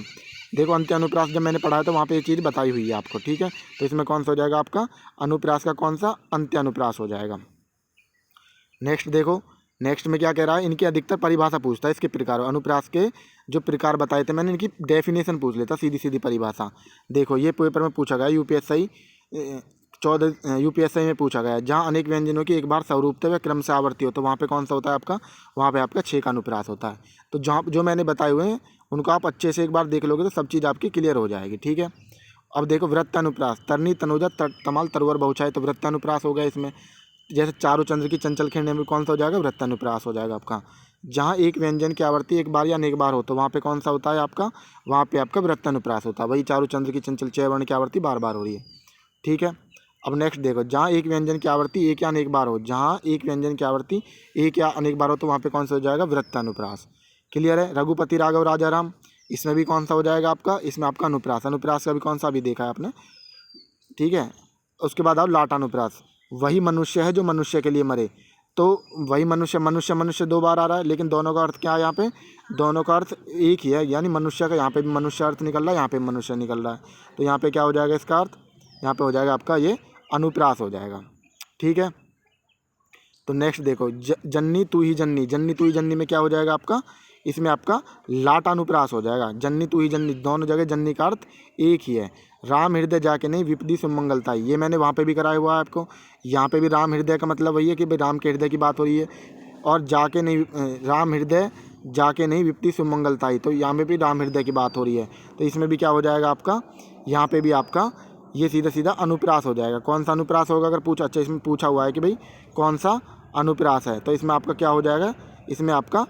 देखो, अंत्यानुप्रास जब मैंने पढ़ाया तो वहाँ पे ये चीज़ बताई हुई है आपको। ठीक है, तो इसमें कौन सा हो जाएगा आपका, अनुप्रास का कौन सा, अंत्यानुप्रास हो जाएगा। नेक्स्ट देखो, नेक्स्ट में क्या कह रहा है, इनकी अधिकतर परिभाषा पूछता है, इसके प्रकार अनुप्रास के जो प्रकार बताए थे मैंने, इनकी डेफिनेशन पूछ लेता, सीधी सीधी परिभाषा। देखो, ये पेपर में पूछा गया, यूपीएससी 14 यूपीएससी में पूछा गया, जहाँ अनेक व्यंजनों की एक बार स्वरूपते हुए क्रम से आवृत्ति हो, तो वहाँ पे कौन सा होता है आपका, वहाँ पे आपका 6 का अनुप्रास होता है। तो जहाँ जो मैंने बताए हुए हैं उनको आप अच्छे से एक बार देख लोगे तो सब चीज़ आपकी क्लियर हो जाएगी। ठीक है, अब देखो वृत्तानुप्रास, तरनी तनुजा तमाल तरुअर बहुछाय, तो वृत्तानुप्रास हो गया इसमें। जैसे चारों चंद्र की चंचल खिरने में कौन सा हो जाएगा, वृत्तानुप्रास हो जाएगा आपका। जहाँ एक व्यंजन की आवृत्ति एक बार या अनेक बार हो तो वहाँ पे कौन सा होता है आपका, वहाँ पे आपका वृत्तानुप्रास होता है। वही चारों चंद्र की चंचल 6 वर्ण की आवृत्ति बार बार हो रही है। ठीक है, अब नेक्स्ट देखो, जहाँ एक व्यंजन की आवृत्ति एक या अनेक बार हो, जहाँ एक व्यंजन की आवृत्ति एक या अनेक बार हो तो वहाँ पे कौन सा हो जाएगा, वृत्तानुप्रास। क्लियर है, रघुपति राघव राजा राम, इसमें भी कौन सा हो जाएगा आपका, इसमें आपका अनुप्रास। अनुप्रास का भी कौन सा अभी देखा है आपने। ठीक है, उसके बाद आओ लाटानुप्रास, वही मनुष्य है जो मनुष्य के लिए मरे, तो वही मनुष्य मनुष्य मनुष्य 2 बार आ रहा है, लेकिन दोनों का अर्थ क्या है, यहाँ पे दोनों का अर्थ एक ही है, यानी मनुष्य का यहाँ पे भी मनुष्य अर्थ निकल रहा है, यहाँ पे मनुष्य निकल रहा है, तो यहाँ पे क्या हो जाएगा इसका अर्थ, यहाँ पे हो जाएगा आपका ये अनुप्रास हो जाएगा। ठीक है, तो नेक्स्ट देखो, जन्नी तू ही जन्नी, जन्नी तू ही जन्नी में क्या हो जाएगा आपका, इसमें आपका लाटानुप्रास हो जाएगा। जन्नी तू ही जन्नी, दोनों जगह जन्नी का अर्थ एक ही है। राम हृदय जाके नहीं विपदी सुमंगलता, ये मैंने वहाँ पे भी कराया हुआ है आपको। यहाँ पे भी राम हृदय का मतलब वही है कि भाई राम के हृदय की बात हो रही है, और जाके नहीं, राम हृदय जाके नहीं विपदी सुमंगलताई, तो यहाँ पे भी राम हृदय की बात हो रही है, तो इसमें भी क्या हो जाएगा आपका, यहाँ पे भी आपका ये सीधा सीधा अनुप्रास हो जाएगा। कौन सा अनुप्रास होगा अगर पूछा, अच्छा इसमें पूछा हुआ है कि भाई कौन सा अनुप्रास है, तो इसमें आपका क्या हो जाएगा, इसमें आपका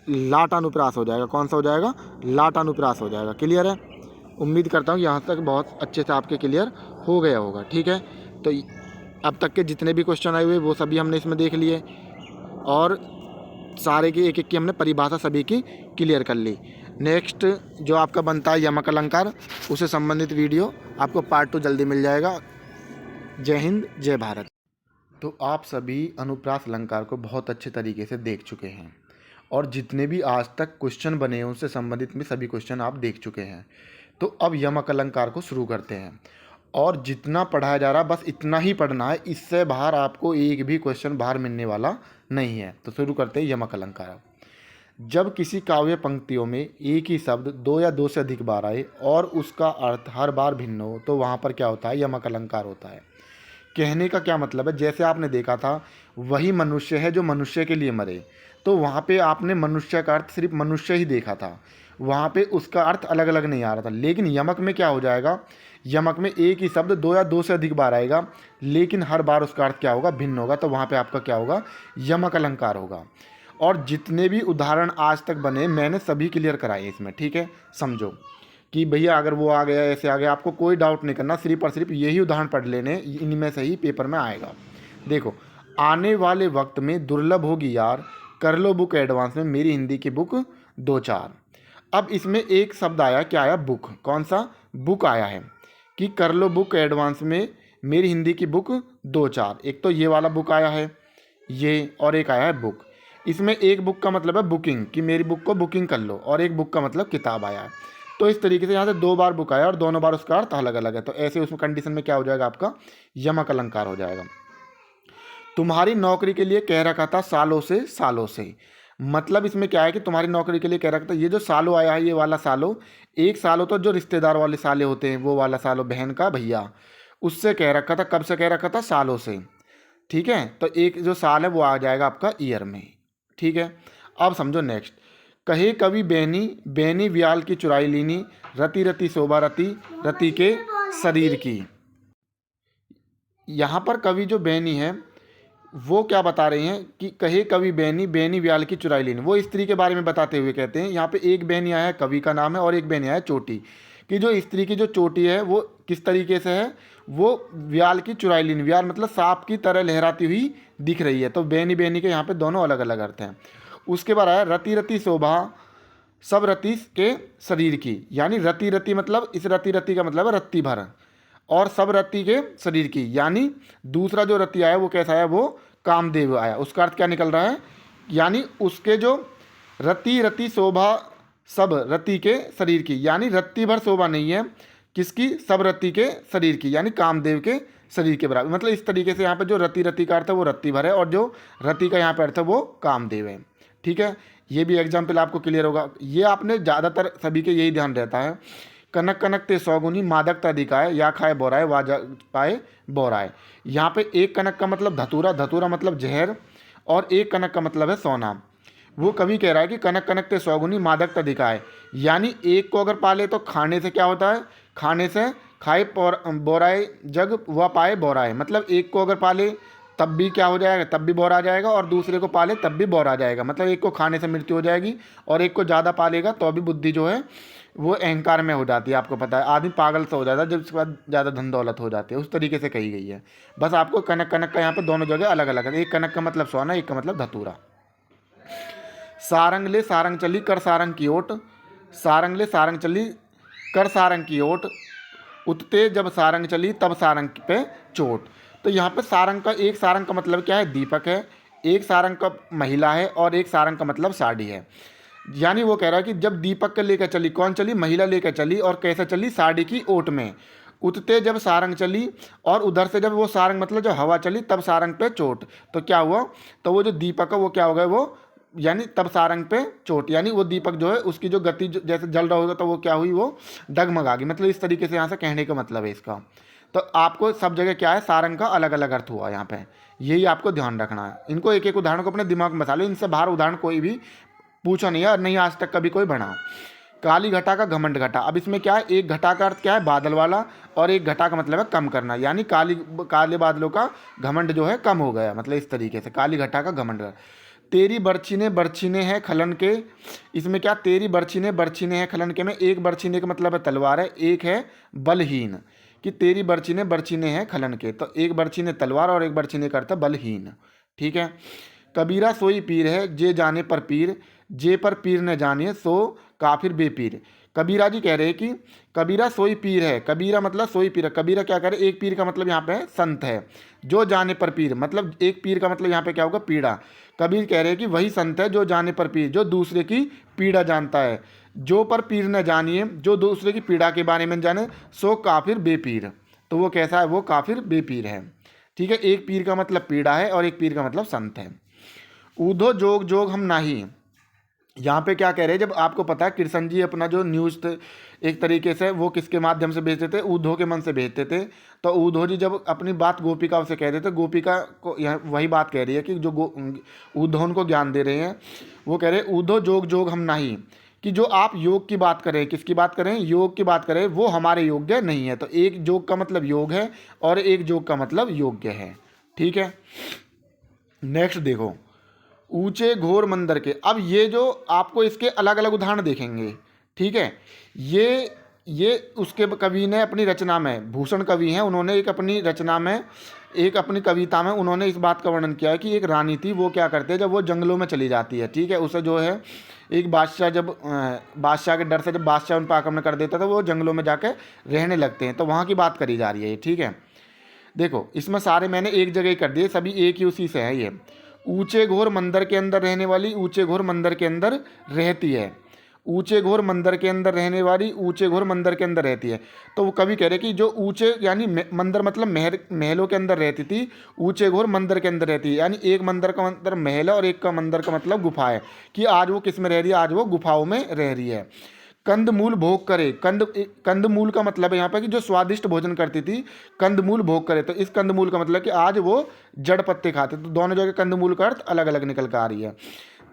लाटानुप्रास हो जाएगा। कौन सा हो जाएगा, लाटानुप्रास हो जाएगा। क्लियर है, उम्मीद करता हूँ यहाँ तक बहुत अच्छे से आपके क्लियर हो गया होगा। ठीक है, तो अब तक के जितने भी क्वेश्चन आए हुए वो सभी हमने इसमें देख लिए, और सारे की एक एक की हमने परिभाषा सभी की क्लियर कर ली। नेक्स्ट जो आपका बनता है यमक अलंकार, उससे संबंधित वीडियो आपको पार्ट 2 जल्दी मिल जाएगा। जय हिंद, जय भारत। तो आप सभी अनुप्रास अलंकार को बहुत अच्छे तरीके से देख चुके हैं, और जितने भी आज तक क्वेश्चन बने हैं उनसे संबंधित में सभी क्वेश्चन आप देख चुके हैं। तो अब यमक अलंकार को शुरू करते हैं, और जितना पढ़ाया जा रहा है बस इतना ही पढ़ना है, इससे बाहर आपको एक भी क्वेश्चन बाहर मिलने वाला नहीं है। तो शुरू करते हैं यमक अलंकार। जब किसी काव्य पंक्तियों में एक ही शब्द 2 या 2 से अधिक बार आए और उसका अर्थ हर बार भिन्न हो तो वहाँ पर क्या होता है, यमक अलंकार होता है। कहने का क्या मतलब है, जैसे आपने देखा था वही मनुष्य है जो मनुष्य के लिए मरे, तो वहाँ पे आपने मनुष्य का अर्थ सिर्फ मनुष्य ही देखा था, वहाँ पे उसका अर्थ अलग अलग नहीं आ रहा था। लेकिन यमक में क्या हो जाएगा, यमक में एक ही शब्द दो या दो से अधिक बार आएगा, लेकिन हर बार उसका अर्थ क्या होगा, भिन्न होगा। तो वहाँ पे आपका क्या होगा, यमक अलंकार होगा। और जितने भी उदाहरण आज तक बने मैंने सभी क्लियर कराए इसमें, ठीक है। समझो कि भैया अगर वो आ गया, ऐसे आ गया, आपको कोई डाउट नहीं करना, सिर्फ और सिर्फ यही उदाहरण पढ़ लेने, इनमें से ही पेपर में आएगा। देखो, आने वाले वक्त में दुर्लभ होगी यार, कर लो बुक एडवांस में, मेरी हिंदी की बुक 2-4। अब इसमें एक शब्द आया, क्या आया, बुक। कौन सा, बुक आया है कि कर लो बुक एडवांस में, मेरी हिंदी की बुक 2-4। एक तो ये वाला बुक आया है ये, और एक आया है बुक। इसमें एक बुक का मतलब है बुकिंग, कि मेरी बुक को बुकिंग कर लो, और एक बुक का मतलब किताब आया है। तो इस तरीके से यहाँ से 2 बार बुक आया और दोनों बार उसका अर्थ अलग अलग है। तो ऐसे उसमें कंडीशन में क्या हो जाएगा, आपका यमक अलंकार हो जाएगा। तुम्हारी नौकरी के लिए कह रखा था सालों से, सालों से, मतलब इसमें क्या है कि तुम्हारी नौकरी के लिए कह रखा था। ये जो सालों आया है, ये वाला सालों, एक सालों तो जो रिश्तेदार वाले साले होते हैं, वो वाला सालों, बहन का भैया, उससे कह रखा था। कब से कह रखा था, सालों से, ठीक है। तो एक जो साल है वो आ जाएगा आपका ईयर में, ठीक है। अब समझो नेक्स्ट, कहे कवि बेनी, बेनी व्याल की चुराई लीनी, रति रति शोभा रति, रति के शरीर की। यहाँ पर कवि जो बेनी है वो क्या बता रहे हैं कि कहे कवि बेनी, बेनी व्याल की चुराई लीनी, वो स्त्री के बारे में बताते हुए कहते हैं। यहाँ पे एक बेनी आया है, कवि का नाम है, और एक बेनी आया है चोटी, कि जो स्त्री की जो चोटी है वो किस तरीके से है, वो व्याल की चुराई लीनी, व्याल मतलब सांप की तरह लहराती हुई दिख रही है। तो बेनी बेनी के यहाँ पे दोनों अलग अलग अर्थ हैं। उसके बाद आया रति रति शोभा, सब रति के शरीर की, यानी रति रति मतलब, इस रति रति का मतलब है रत्ती भर, और सब रति के शरीर की, यानी दूसरा जो रति आया वो कैसा आया, वो कामदेव आया। उसका अर्थ क्या निकल रहा है, यानी उसके जो रति रति शोभा सब रति के शरीर की, यानी रत्ती भर शोभा नहीं है, किसकी, सब रति के शरीर की, यानी कामदेव के शरीर के बराबर। मतलब इस तरीके से यहाँ पे जो रति रति का अर्थ है वो रत्ती भर है, और जो रति का यहाँ पे अर्थ है वो कामदेव है, ठीक है। ये भी एग्जाम्पल आपको क्लियर होगा। ये आपने ज़्यादातर सभी के यही ध्यान रहता है। कनक कनक ते सौगुनी, मादकता दिखाए, या खाए बोराए, वा पाए बोराए। यहाँ पे एक कनक का मतलब धतूरा, धतूरा मतलब जहर, और एक कनक का मतलब है सोना। वो कवि कह रहा है कि कनक कनक ते सौगुनी, मादकता दिखाए, यानी एक को अगर पाले तो खाने से क्या होता है, खाने से खाए बोराए जग, व पाए बोराए, मतलब एक को अगर पाले तब भी क्या हो जाएगा, तब भी बौरा जाएगा, और दूसरे को पाले तब भी बौरा जाएगा। मतलब एक को खाने से मृत्यु हो जाएगी, और एक को ज़्यादा पालेगा तो भी बुद्धि जो है वो अहंकार में हो जाती है। आपको पता है आदमी पागल सा हो जाता है जब उसके बाद ज़्यादा धन दौलत हो जाती है, उस तरीके से कही गई है। बस आपको कनक कनक का यहाँ पे दोनों जगह अलग अलग है, एक कनक का मतलब सोना, एक का मतलब धतूरा। सारंग ले सारंग चली, कर सारंग की ओट, सारंग ले सारंग चली, कर सारंग की ओट, उतते जब सारंग चली, तब सारंग पे चोट। तो यहाँ पे सारंग का, एक सारंग का मतलब क्या है, दीपक है, एक सारंग का महिला है, और एक सारंग का मतलब साड़ी है। यानी वो कह रहा है कि जब दीपक के लेकर चली, कौन चली, महिला लेकर चली, और कैसे चली, साड़ी की ओट में। उतते जब सारंग चली, और उधर से जब वो सारंग मतलब जो हवा चली, तब सारंग पे चोट। तो क्या हुआ, तो वो जो दीपक है वो क्या हो गया, वो यानी तब सारंग पे चोट, यानी वो दीपक जो है उसकी जो गति जैसे जल रहा होगा तो वो क्या हुई, वो डगमगा गई। मतलब इस तरीके से यहाँ से कहने का मतलब है इसका। तो आपको सब जगह क्या है, सारंग का अलग अलग अर्थ हुआ यहाँ पे, यही आपको ध्यान रखना है। इनको एक एक उदाहरण को अपने दिमाग में बसा लो, इनसे बाहर उदाहरण कोई भी पूछा नहीं है, और नहीं आज तक कभी कोई बना। काली घटा का घमंड घटा, अब इसमें क्या है, एक घटा का अर्थ क्या है, बादल वाला, और एक घटा का मतलब है कम करना, यानी काले बादलों का घमंड जो है कम हो गया। मतलब इस तरीके से काली घटा का घमंड। तेरी बरछीने हैं खलन के, इसमें क्या, तेरी बरछीने हैं खलन के में एक बरछीने का मतलब है तलवार है, एक है बलहीन, कि तेरी बरछीने हैं खलन के। तो एक बरछीने तलवार और एक बरछीने का अर्थ है बलहीन, ठीक है। कबीरा सोई पीर है, जे जाने पर पीर, जे पर पीर न जानिए सो काफिर बेपीर। कबीरा जी कह रहे हैं कि कबीरा सोई पीर है, कबीरा मतलब सोई पीर है। कबीरा क्या करे, एक पीर का मतलब यहाँ पे संत है, जो जाने पर पीर मतलब एक पीर का मतलब यहाँ पे क्या होगा, पीड़ा। कबीर कह रहे हैं कि वही संत है जो जाने पर पीर, जो दूसरे की पीड़ा जानता है। जो पर पीर न जानिए, जो दूसरे की पीड़ा के बारे में जाने, सो काफिर बेपीर। तो वो कैसा है, वो काफिर बेपीर है, ठीक है। एक पीर का मतलब पीड़ा है, और एक पीर का मतलब संत है। ऊधो जोग जोग हम नाही, यहाँ पे क्या कह रहे हैं, जब आपको पता है कृष्ण जी अपना जो न्यूज़ थे एक तरीके से वो किसके माध्यम से भेजते थे, उद्धव के मन से भेजते थे। तो उद्धव जी जब अपनी बात गोपिकाओं से कहते थे, गोपिका को यहाँ वही बात कह रही है कि जो उद्धव उनको ज्ञान दे रहे हैं, वो कह रहे हैं उद्धव जोग जोग हम नहीं, कि जो आप योग की बात करें, किसकी बात करें, योग की बात करें, वो हमारे योग्य नहीं है। तो एक जोग का मतलब योग है और एक जोग का मतलब योग्य है। ठीक है, नेक्स्ट देखो, ऊंचे घोर मंदिर के। अब ये जो आपको इसके अलग अलग उदाहरण देखेंगे। ठीक है, ये उसके कवि ने अपनी रचना में, भूषण कवि हैं, उन्होंने एक अपनी रचना में, एक अपनी कविता में उन्होंने इस बात का वर्णन किया है कि एक रानी थी, वो क्या करते हैं जब वो जंगलों में चली जाती है। ठीक है, उसे जो है एक बादशाह, जब बादशाह के डर से जब बादशाह उन पर आक्रमण कर देता था, वो जंगलों में जाकर रहने लगते हैं। तो वहाँ की बात करी जा रही है ये। ठीक है, देखो इसमें सारे मैंने एक जगह ही कर दिए, सभी एक ही उसी से है ये। ऊंचे घोर मंदिर के अंदर रहने वाली ऊंचे घोर मंदिर के अंदर रहती है, ऊंचे घोर मंदिर के अंदर रहने वाली ऊंचे घोर मंदिर के अंदर रहती है। तो वो कवि कह रहे कि जो ऊंचे यानी मंदिर मतलब महलों के अंदर रहती थी, ऊंचे घोर मंदिर के अंदर रहती है, यानी एक मंदिर का मतलब महल है और एक का मंदिर का मतलब गुफा है, कि आज वो किस में रह रही है, आज वो गुफाओं में रह रही है। कंदमूल भोग करे, कंदमूल का मतलब है यहाँ पर कि जो स्वादिष्ट भोजन करती थी, कंदमूल भोग करे। तो इस कंदमूल का मतलब कि आज वो जड़ पत्ते खाते। तो दोनों जगह कंदमूल का अर्थ अलग अलग निकल कर आ रही है।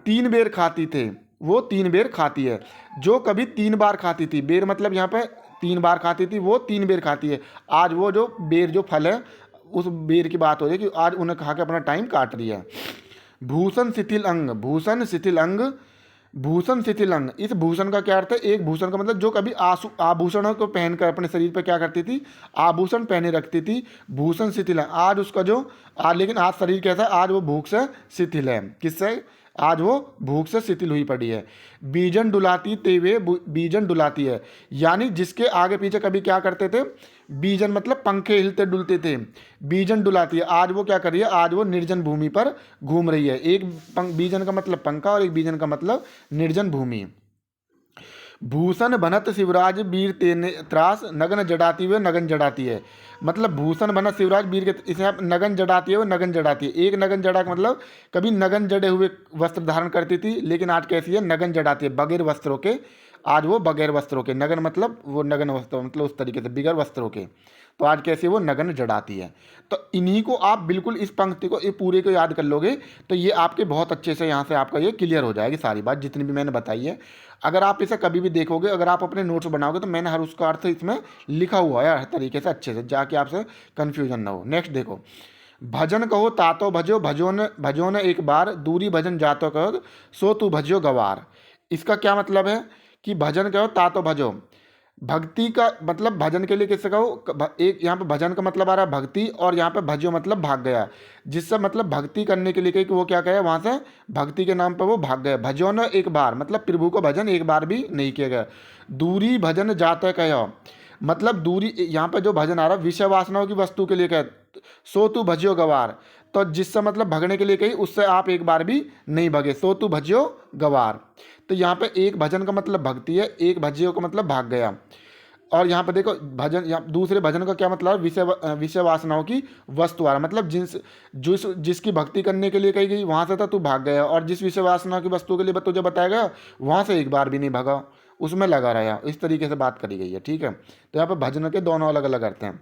3 बेर खाती थे, वो 3 बेर खाती है। जो कभी 3 बार खाती थी, बेर मतलब यहाँ पे 3 बार खाती थी, वो 3 बेर खाती है। आज वो जो बेर जो फल है, उस बेर की बात हो रही है कि आज उन्हें खा के अपना टाइम काट रही है। भूषण शिथिल अंग, भूषण शिथिल अंग, भूषण शिथिल अंग, इस भूषण का क्या अर्थ है, एक भूषण का मतलब जो कभी आभूषणों को पहनकर अपने शरीर पर क्या करती थी, आभूषण पहने रखती थी। भूषण शिथिल है, आज उसका जो लेकिन आज शरीर कैसा है, आज वो भूख से शिथिल है। किससे, आज वो भूख से शिथिल हुई पड़ी है। बीजन डुलाती तेवे बीजन डुलाती है, यानी जिसके आगे पीछे कभी क्या करते थे, बीजन मतलब पंखे हिलते डुलते थे, बीजन डुलाती है, आज वो क्या कर रही है, आज वो निर्जन भूमि पर घूम रही है। एक बीजन का मतलब पंखा और एक बीजन का मतलब निर्जन भूमि। भूषण बनत शिवराज वीर तेने त्रास, नगन जड़ाती हुए नगन जड़ाती है। मतलब भूषण बनत शिवराज वीर के, इसे आप नगन जड़ाती है, वो नगन जड़ाती है। एक नगन जड़ा का मतलब कभी नगन जड़े हुए वस्त्र धारण करती थी, लेकिन आज कैसी है, नगन जड़ाती है, बगैर वस्त्रों के। आज वो बगैर वस्त्रों के, नगन मतलब वो नगन वस्त्र मतलब उस तरीके से बगैर वस्त्रों के। तो आज कैसे वो नगन जड़ाती है। तो इन्हीं को आप बिल्कुल इस पंक्ति को, ये पूरे को याद कर लोगे तो ये आपके बहुत अच्छे से यहाँ से आपका ये क्लियर हो जाएगी सारी बात जितनी भी मैंने बताई है। अगर आप इसे कभी भी देखोगे, अगर आप अपने नोट्स बनाओगे, तो मैंने हर उसका अर्थ इसमें लिखा हुआ है हर तरीके से अच्छे से, जाके आपसे कन्फ्यूजन ना हो। नेक्स्ट देखो, भजन कहो तातो भजो, भजो न एक बार, दूरी भजन जातो कहो, सो तू भजो गवार। इसका क्या मतलब है कि भजन कहो तातो भजो, भक्ति का मतलब भजन के लिए किससे कहो, एक यहाँ पे भजन का मतलब आ रहा है भक्ति, और यहाँ पे भजो मतलब भाग गया, जिससे मतलब भक्ति करने के लिए कही कि वो क्या कहे, वहाँ से भक्ति के नाम पर वो भाग गया। भजो न एक बार मतलब प्रभु को भजन एक बार भी नहीं किया गया। दूरी भजन जाते कहो, मतलब दूरी, यहाँ पे जो भजन आ रहा है विषय वासनाओं की वस्तु के लिए कहे, सो तू भजियो गवार। तो जिससे मतलब भगने के लिए कही, उससे आप एक बार भी नहीं भगे, सो तू भजियो गवार। तो यहाँ पे एक भजन का मतलब भक्ति है, एक भजियो का मतलब भाग गया। और यहाँ पे देखो भजन, यहाँ दूसरे भजन का क्या मतलब है, विषय वासनाओं की वस्तु आ रहा, मतलब जिसकी भक्ति करने के लिए कही गई वहाँ से तो तू भाग गया, और जिस विषय वासना की वस्तु के लिए तुझे बताया गया वहाँ से एक बार भी नहीं भागा, उसमें लगा रहा। इस तरीके से बात करी गई है। ठीक है, तो यहाँ पे भजन के दोनों अलग अलग अर्थ हैं।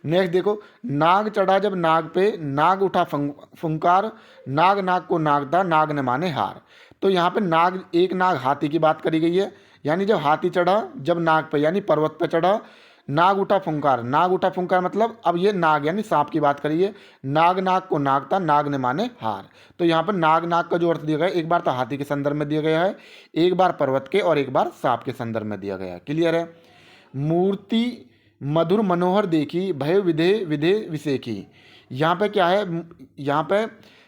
नेक्स्ट देखो, नाग चढ़ा जब नाग पे, नाग उठा फुंकार, नाग नाग को नागदा, नाग न माने हार। तो यहाँ पे नाग, एक नाग हाथी की बात करी गई है, यानी जब हाथी चढ़ा जब नाग पे यानी पर्वत पे चढ़ा, नाग उठा फुंकार, नाग उठा फुंकार मतलब अब ये नाग यानी सांप की बात करिए, नाग नाग को नागता, नाग ने माने हार। तो यहाँ पर नाग नाग का जो अर्थ दिया गया है, एक बार तो हाथी के संदर्भ में दिया गया है, एक बार पर्वत के, और एक बार सांप के संदर्भ में दिया गया है। क्लियर है। मूर्ति मधुर मनोहर देखी, भय विधे विधे विषेखी। यहाँ पे क्या है, यहाँ पे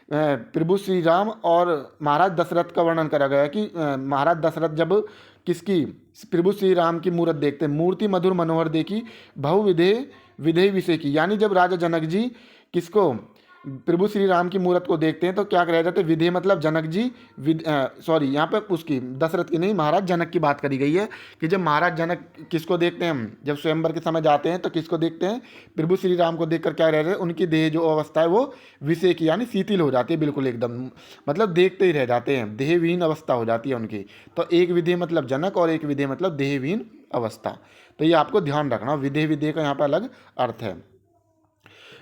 प्रभु श्री राम और महाराज दशरथ का वर्णन करा गया है कि महाराज दशरथ जब किसकी, प्रभु श्री राम की मूर्त देखते, मूर्ति मधुर मनोहर देखी, बहु विधे विधे विषेखी, यानी जब राजा जनक जी किसको, प्रभु श्री राम की मूर्त को देखते हैं तो क्या रह जाते, विधेय मतलब जनक जी, सॉरी यहाँ पे उसकी दशरथ की नहीं, महाराज जनक की बात करी गई है कि जब महाराज जनक किसको देखते हैं, हम जब स्वयंवर के समय जाते हैं तो किसको देखते हैं, प्रभु श्री राम को देखकर क्या रह जाते हैं, उनकी देह जो अवस्था है वो विषय की यानी शिथिल हो जाती है, बिल्कुल एकदम, मतलब देखते ही रह जाते हैं, देहविहीन अवस्था हो जाती है उनकी। तो एक विधेय मतलब जनक और एक विधेय मतलब देहविहीन अवस्था। तो ये आपको ध्यान रखना, विधेय विधेय का यहाँ पर अलग अर्थ है।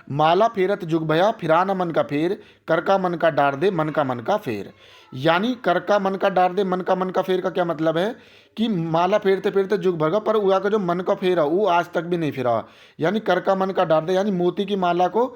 माला फेरत जुग भया फिरा न मन का फेर, कर का मन का डार दे मन का फेर। यानी कर का मन का डार दे मन का फेर का क्या मतलब है कि माला फेरते फेरते जुग भर गया पर उया का जो मन का फेर है वो आज तक भी नहीं फिरा। यानी कर का मन का डार दे यानी मोती की माला को,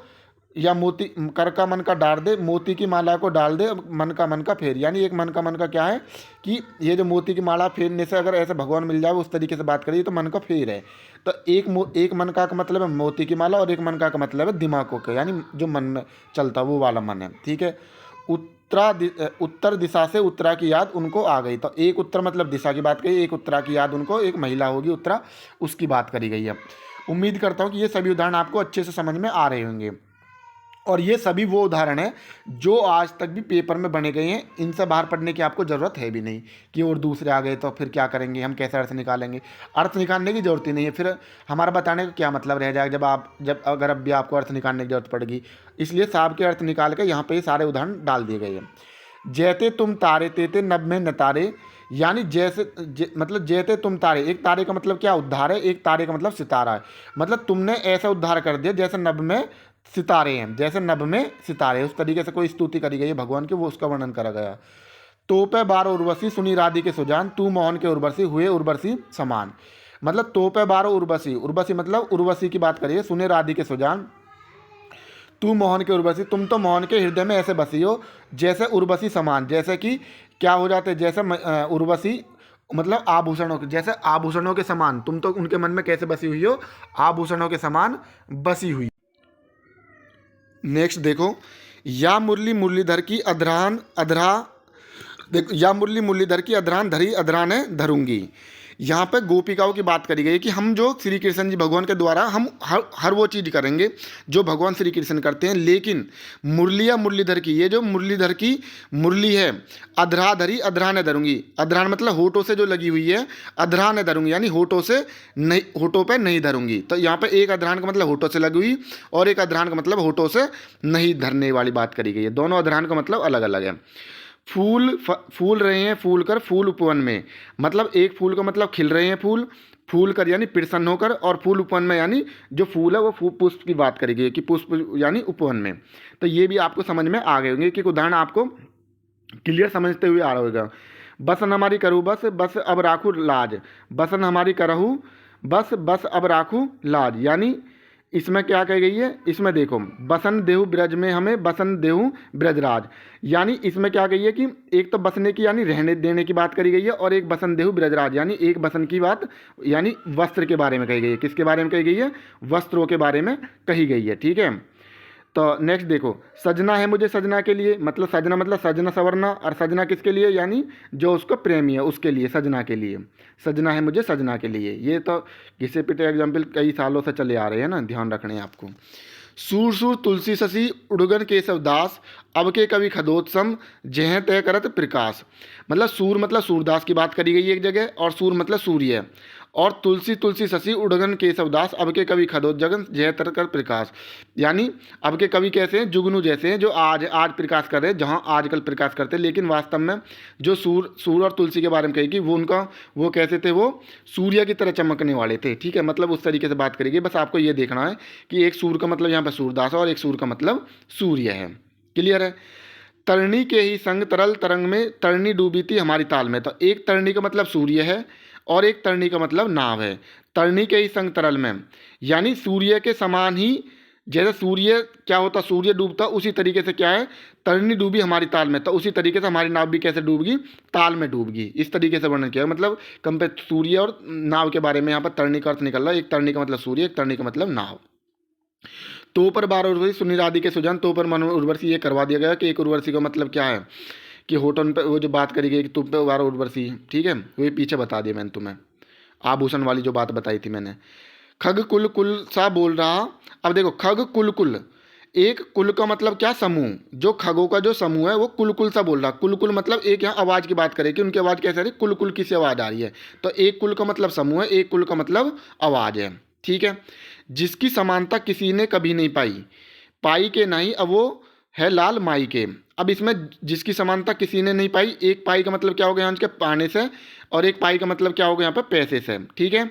या मोती कर का मन का डाल दे, मोती की माला को डाल दे मन का फेर। यानी एक मन का क्या है कि ये जो मोती की माला फेरने से अगर ऐसे भगवान मिल जाए उस तरीके से बात करिए तो मन का फेर है। तो एक मन का मतलब है मोती की माला और एक मन का मतलब है दिमाग का, यानी जो मन में चलता वो वाला मन है, ठीक है। उत्तर दिशा से उत्तरा की याद उनको आ गई। तो एक उत्तर मतलब दिशा की बात कही, एक उत्तरा की याद उनको, एक महिला होगी उत्तरा, उसकी बात करी गई है। उम्मीद करता हूँ कि ये सभी उदाहरण आपको अच्छे से समझ में आ रहे होंगे और ये सभी वो उदाहरण हैं जो आज तक भी पेपर में बने गए हैं। इनसे बाहर पढ़ने की आपको ज़रूरत है भी नहीं कि और दूसरे आ गए तो फिर क्या करेंगे, हम कैसे अर्थ निकालेंगे। अर्थ निकालने की ज़रूरत ही नहीं है, फिर हमारा बताने का क्या मतलब रह जाएगा जब अगर अब भी आपको अर्थ निकालने की जरूरत पड़ेगी। इसलिए साहब के अर्थ निकाल के यहाँ पे ये सारे उदाहरण डाल दिए गए हैं। जैते तुम तारे तेते नभ में न तारे, यानी मतलब जैते तुम तारे, एक तारे का मतलब क्या उद्धार है, एक तारे का मतलब सितारा है। मतलब तुमने ऐसा उद्धार कर दिया जैसे नभ में सितारे हैं, जैसे नभ में सितारे, उस तरीके से कोई स्तुति करी गई है भगवान की, वो उसका वर्णन करा गया। तोपे बार उर्वशी सुनी राधि के सुजान, तू मोहन के उर्वशी हुए उर्वशी समान। मतलब तोपे बारो उर्वशी, उर्वशी मतलब उर्वशी की बात करिए, सुने राधि के सुजान, तू मोहन के उर्वशी, तुम तो मोहन के हृदय में ऐसे बसी हो जैसे उर्वशी समान। जैसे कि क्या हो जाते, जैसे उर्वशी मतलब आभूषणों के, जैसे आभूषणों के समान, तुम तो उनके मन में कैसे बसी हुई हो, आभूषणों के समान बसी हुई। नेक्स्ट देखो, या मुरली मुरलीधर की अधरान अधरा, देखो या मुरली मुरलीधर की अधरान धरी अधरान धरूंगी। यहाँ पे गोपिकाओं की बात करी गई है कि हम जो श्री कृष्ण जी भगवान के द्वारा हम हर वो चीज़ करेंगे जो भगवान श्री कृष्ण करते हैं, लेकिन मुरली या मुरलीधर की, ये जो मुरलीधर की मुरली है, अधरा धरी अधरान धरूंगी। अधरान मतलब होठों से जो लगी हुई है, अधरान धरूंगी यानी होठों से नहीं, होठों पे नहीं धरूंगी। तो यहाँ पे एक अधरान का मतलब होठों से लगी हुई और एक अधरान का मतलब होठों से नहीं धरने वाली बात करी गई है। दोनों अधरान का मतलब अलग अलग है। फूल रहे हैं फूल कर फूल उपवन में, मतलब एक फूल का मतलब खिल रहे हैं फूल, फूल कर यानी प्रसन्न होकर, और फूल उपवन में यानी जो फूल है वो पुष्प की बात करी गई है कि पुष्प यानी उपवन में। तो ये भी आपको समझ में आ गए होंगे कि उदाहरण आपको क्लियर समझते हुए आ रहा होगा। बसन हमारी करूँ बस बस अब राखू लाज, बसन हमारी करहू बस बस अब राखू लाज। यानी इसमें क्या कही गई है, इसमें देखो बसन देहु ब्रज में हमें बसन देहु ब्रजराज। यानी इसमें क्या कही है कि एक तो बसने की यानी रहने देने की बात करी गई है, और एक बसन देहु ब्रजराज यानी एक बसन की बात यानी वस्त्र के बारे में कही गई है। किसके बारे में कही गई है, वस्त्रों के बारे में कही गई है, ठीक है। तो नेक्स्ट देखो, सजना है मुझे सजना के लिए, मतलब सजना मतलब सजना सवरना, और सजना किसके लिए यानी जो उसको प्रेमी है उसके लिए, सजना के लिए, सजना है मुझे सजना के लिए। ये तो घिसे पिटे एग्जाम्पल कई सालों से चले आ रहे हैं ना, ध्यान रखने हैं आपको। सूर सूर तुलसी शशि उड़गन केशव दास, अब के कवि खदोत्सम जह तय करत प्रकाश। मतलब सूर मतलब सूरदास की बात करी गई है एक जगह, और सूर मतलब सूर्य, और तुलसी तुलसी शशि उड़गन केशव दास, अब के कवि खदोत जगन जय तर कर प्रकाश। यानी अब के कवि कैसे हैं, जुगनू जैसे हैं, जो आज प्रकाश कर रहे हैं जहाँ आजकल प्रकाश करते हैं, लेकिन वास्तव में जो सूर और तुलसी के बारे में कहेगी वो उनका वो कैसे थे, वो सूर्य की तरह चमकने वाले थे, ठीक है। मतलब उस तरीके से बात करेगी। बस आपको ये देखना है कि एक सूर का मतलब यहाँ पर सूरदास है और एक सूर का मतलब सूर्य है, क्लियर है। तरणी के ही संग तरल तरंग में तरणी डूबी थी हमारी ताल में। तो एक तरणी का मतलब सूर्य है और एक तरणी का मतलब नाव है। तरणी के ही संग तरल में यानी सूर्य के समान ही, जैसे सूर्य क्या होता, सूर्य डूबता, उसी तरीके से क्या है, तरणी डूबी हमारी ताल में, तो उसी तरीके से हमारी नाव भी कैसे डूबगी, ताल में डूबगी। इस तरीके से वर्णन किया, मतलब कंपेयर सूर्य और नाव के बारे में यहाँ पर तरणी का अर्थ निकल रहा है। एक तरणी का मतलब सूर्य, एक तरणी का मतलब नाव। तो पर बार उर्वशी सुनी राधि के सुजान, तो पर मन उर्वशी, ये करवा दिया गया कि एक उर्वशी का मतलब क्या है कि होठन पे वो जो बात करी गई कि तुम पे बार उर्वशी, ठीक है, वो पीछे बता दिया मैंने तुम्हें, आभूषण वाली जो बात बताई थी मैंने। खग कुल कुल सा बोल रहा, अब देखो खग कुल कुल, एक कुल का मतलब क्या, समूह, जो खगों का जो समूह है वो कुल कुल सा बोल रहा, कुल कुल मतलब एक, यहाँ आवाज़ की बात करें कि उनकी आवाज़ कैसे आ रही है, कुल कुल की सी आवाज़ आ रही है, तो एक कुल का मतलब समूह है, एक कुल का मतलब आवाज़ है, ठीक है। जिसकी समानता किसी ने कभी नहीं पाई, पाई के नहीं, अब वो है लाल माई के। अब इसमें जिसकी समानता किसी ने नहीं पाई, एक पाई का मतलब क्या हो गया यहाँ के पाने से, और एक पाई का मतलब क्या हो गया यहाँ पर पैसे से, ठीक है।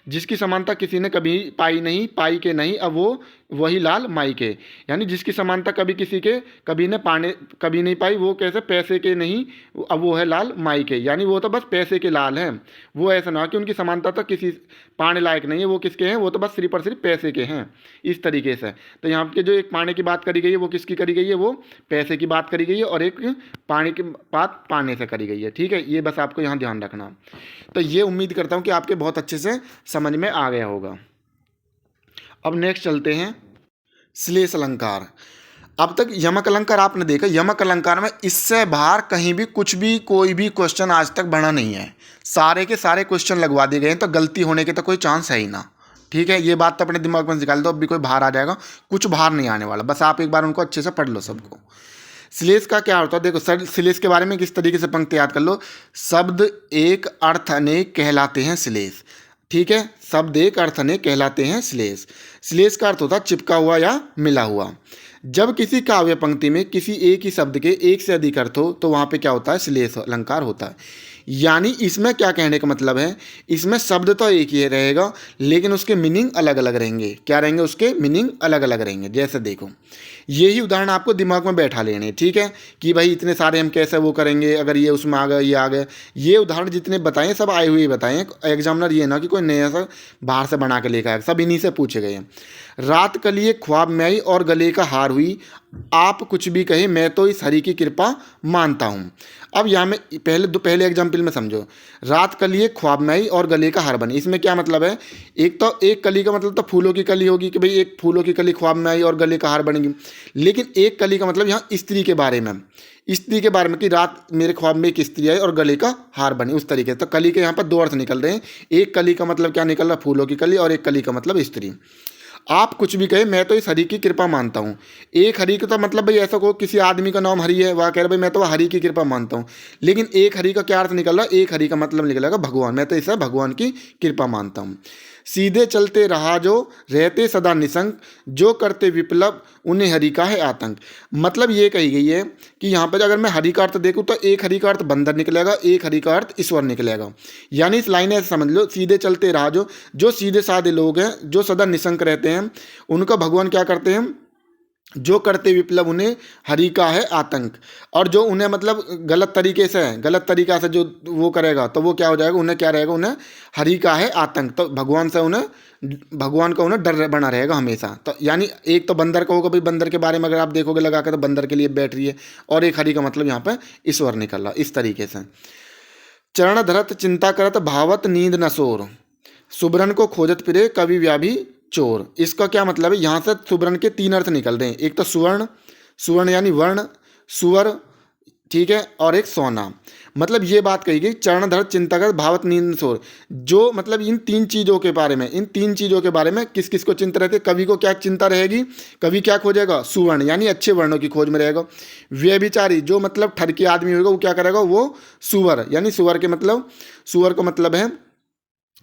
जिसकी समानता किसी ने कभी पाई नहीं, पाई के नहीं, अब वो वही लाल माई के, यानी जिसकी समानता कभी किसी के कभी ने पाने कभी नहीं पाई, वो कैसे, पैसे के नहीं, अब वो है लाल माई के, यानी वो तो बस पैसे के लाल हैं, वो ऐसा ना कि उनकी समानता तो किसी पाने लायक नहीं है, वो किसके हैं, वो तो बस सिर्फ और सिर्फ पैसे के हैं, इस तरीके से। तो यहाँ के जो एक पाने की बात करी गई है वो किसकी करी गई है, वो पैसे की बात करी गई है, और एक पाने की बात पाने से करी गई है, ठीक है। ये बस आपको यहाँ ध्यान रखना। तो ये उम्मीद करता हूँ कि आपके बहुत अच्छे से समझ में आ गया होगा। अब नेक्स्ट चलते हैं श्लेष अलंकार। अब तक यमक अलंकार आपने देखा, यमक अलंकार में इससे बाहर कहीं भी कुछ भी कोई भी क्वेश्चन आज तक बना नहीं है, सारे के सारे क्वेश्चन लगवा दिए गए हैं, तो गलती होने के तो कोई चांस है ही ना, ठीक है। ये बात तो अपने दिमाग में निकाल दो, अब भी कोई बाहर आ जाएगा, कुछ बाहर नहीं आने वाला, बस आप एक बार उनको अच्छे से पढ़ लो सबको। श्लेष का क्या होता है, देखो सर, श्लेष के बारे में किस तरीके से पंक्ति याद कर लो, शब्द एक अर्थ अनेक कहलाते हैं श्लेष, ठीक है। शब्द एक अर्थ अनेक कहलाते हैं श्लेष। श्लेष का अर्थ होता है चिपका हुआ या मिला हुआ। जब किसी काव्य पंक्ति में किसी एक ही शब्द के एक से अधिक अर्थ हो तो वहाँ पे क्या होता है, श्लेष अलंकार होता है। यानी इसमें क्या कहने का मतलब है, इसमें शब्द तो एक ही रहेगा लेकिन उसके मीनिंग अलग अलग रहेंगे। क्या रहेंगे, उसके मीनिंग अलग अलग रहेंगे। जैसे देखो, यही उदाहरण आपको दिमाग में बैठा लेने, ठीक है, कि भाई इतने सारे हम कैसे वो करेंगे, अगर ये उसमें आ गए, ये आ गए। ये उदाहरण जितने बताएं सब आए हुए बताएं, एग्जामिनर ये ना कि कोई नया सा बाहर से बना के लेकर आए, सब इन्हीं से पूछे गए हैं। रात कलिए ख्वाब में आई और गले का हार हुई, आप कुछ भी कहे मैं तो इस हरि की कृपा मानता हूँ। अब यहाँ में पहले एग्जाम्पल में समझो, रात कलिए ख्वाब में आई और गले का हार बनी, इसमें क्या मतलब है, एक तो एक कली का मतलब तो फूलों की कली होगी कि भाई एक फूलों की कली ख्वाब में आई और गले का हार बनेगी, लेकिन एक कली का मतलब यहाँ स्त्री के बारे में, स्त्री के बारे में कि रात मेरे ख्वाब में एक स्त्री आई और गले का हार बनी, उस तरीके से। तो कली के यहाँ पर दो अर्थ निकल रहे हैं, एक कली का मतलब क्या निकल रहा है, फूलों की कली, और एक कली का मतलब स्त्री। आप कुछ भी कहे मैं तो इस हरि की कृपा मानता हूँ। एक हरि का तो मतलब भाई ऐसा को किसी आदमी का नाम हरि है, वह कह रहा भाई मैं तो हरि की कृपा मानता हूँ, लेकिन एक हरि का क्या अर्थ निकल रहा है, एक हरि का मतलब निकलेगा भगवान, मैं तो इसे भगवान की कृपा मानता हूँ। सीधे चलते रहा जो रहते सदा निसंक, जो करते विप्लव उन्हें हरि का है आतंक। मतलब ये कही गई है कि यहाँ पर अगर मैं हरि का अर्थ देखूँ तो एक हरि का अर्थ बंदर निकलेगा, एक हरि का अर्थ ईश्वर निकलेगा। यानी इस लाइन ऐसे समझ लो, सीधे चलते रहा जो सीधे साधे लोग हैं, जो सदा निसंक रहते हैं, उनका भगवान क्या करते हैं, जो करते विप्लव उन्हें हरि का है आतंक। और जो उन्हें मतलब गलत तरीके से गलत तरीका से जो वो करेगा तो वो क्या हो जाएगा, उन्हें क्या रहेगा, उन्हें हरि का है आतंक। तो भगवान से भगवान का उन्हें डर बना रहेगा हमेशा। तो यानी एक तो बंदर का होगा, भाई बंदर के बारे में अगर आप देखोगे लगा कर तो बंदर के लिए बैठ रही है, और एक हरि का मतलब यहाँ पर ईश्वर निकल रहा, इस तरीके से। चरण धरत चिंता करत भावत नींद न सोर, सुबरन को खोजत फिरे कवि व्याभी चोर। इसका क्या मतलब है, यहाँ से सुबरन के तीन अर्थ निकल रहे हैं, एक तो सुवर्ण, सुवर्ण यानी वर्ण, सुवर, ठीक है, और एक सोना। मतलब ये बात कही गई, चरण धर चिंता कर भावत नींद सोर, जो मतलब इन तीन चीज़ों के बारे में, इन तीन चीज़ों के बारे में किस किस को चिंता रहती है, कवि को क्या चिंता रहेगी, कवि क्या खोजेगा, सुवर्ण यानी अच्छे वर्णों की खोज में रहेगा। व्यभिचारी जो मतलब ठरकी आदमी होगा वो क्या करेगा, वो सुवर यानी सुवर के मतलब, सुवर का मतलब है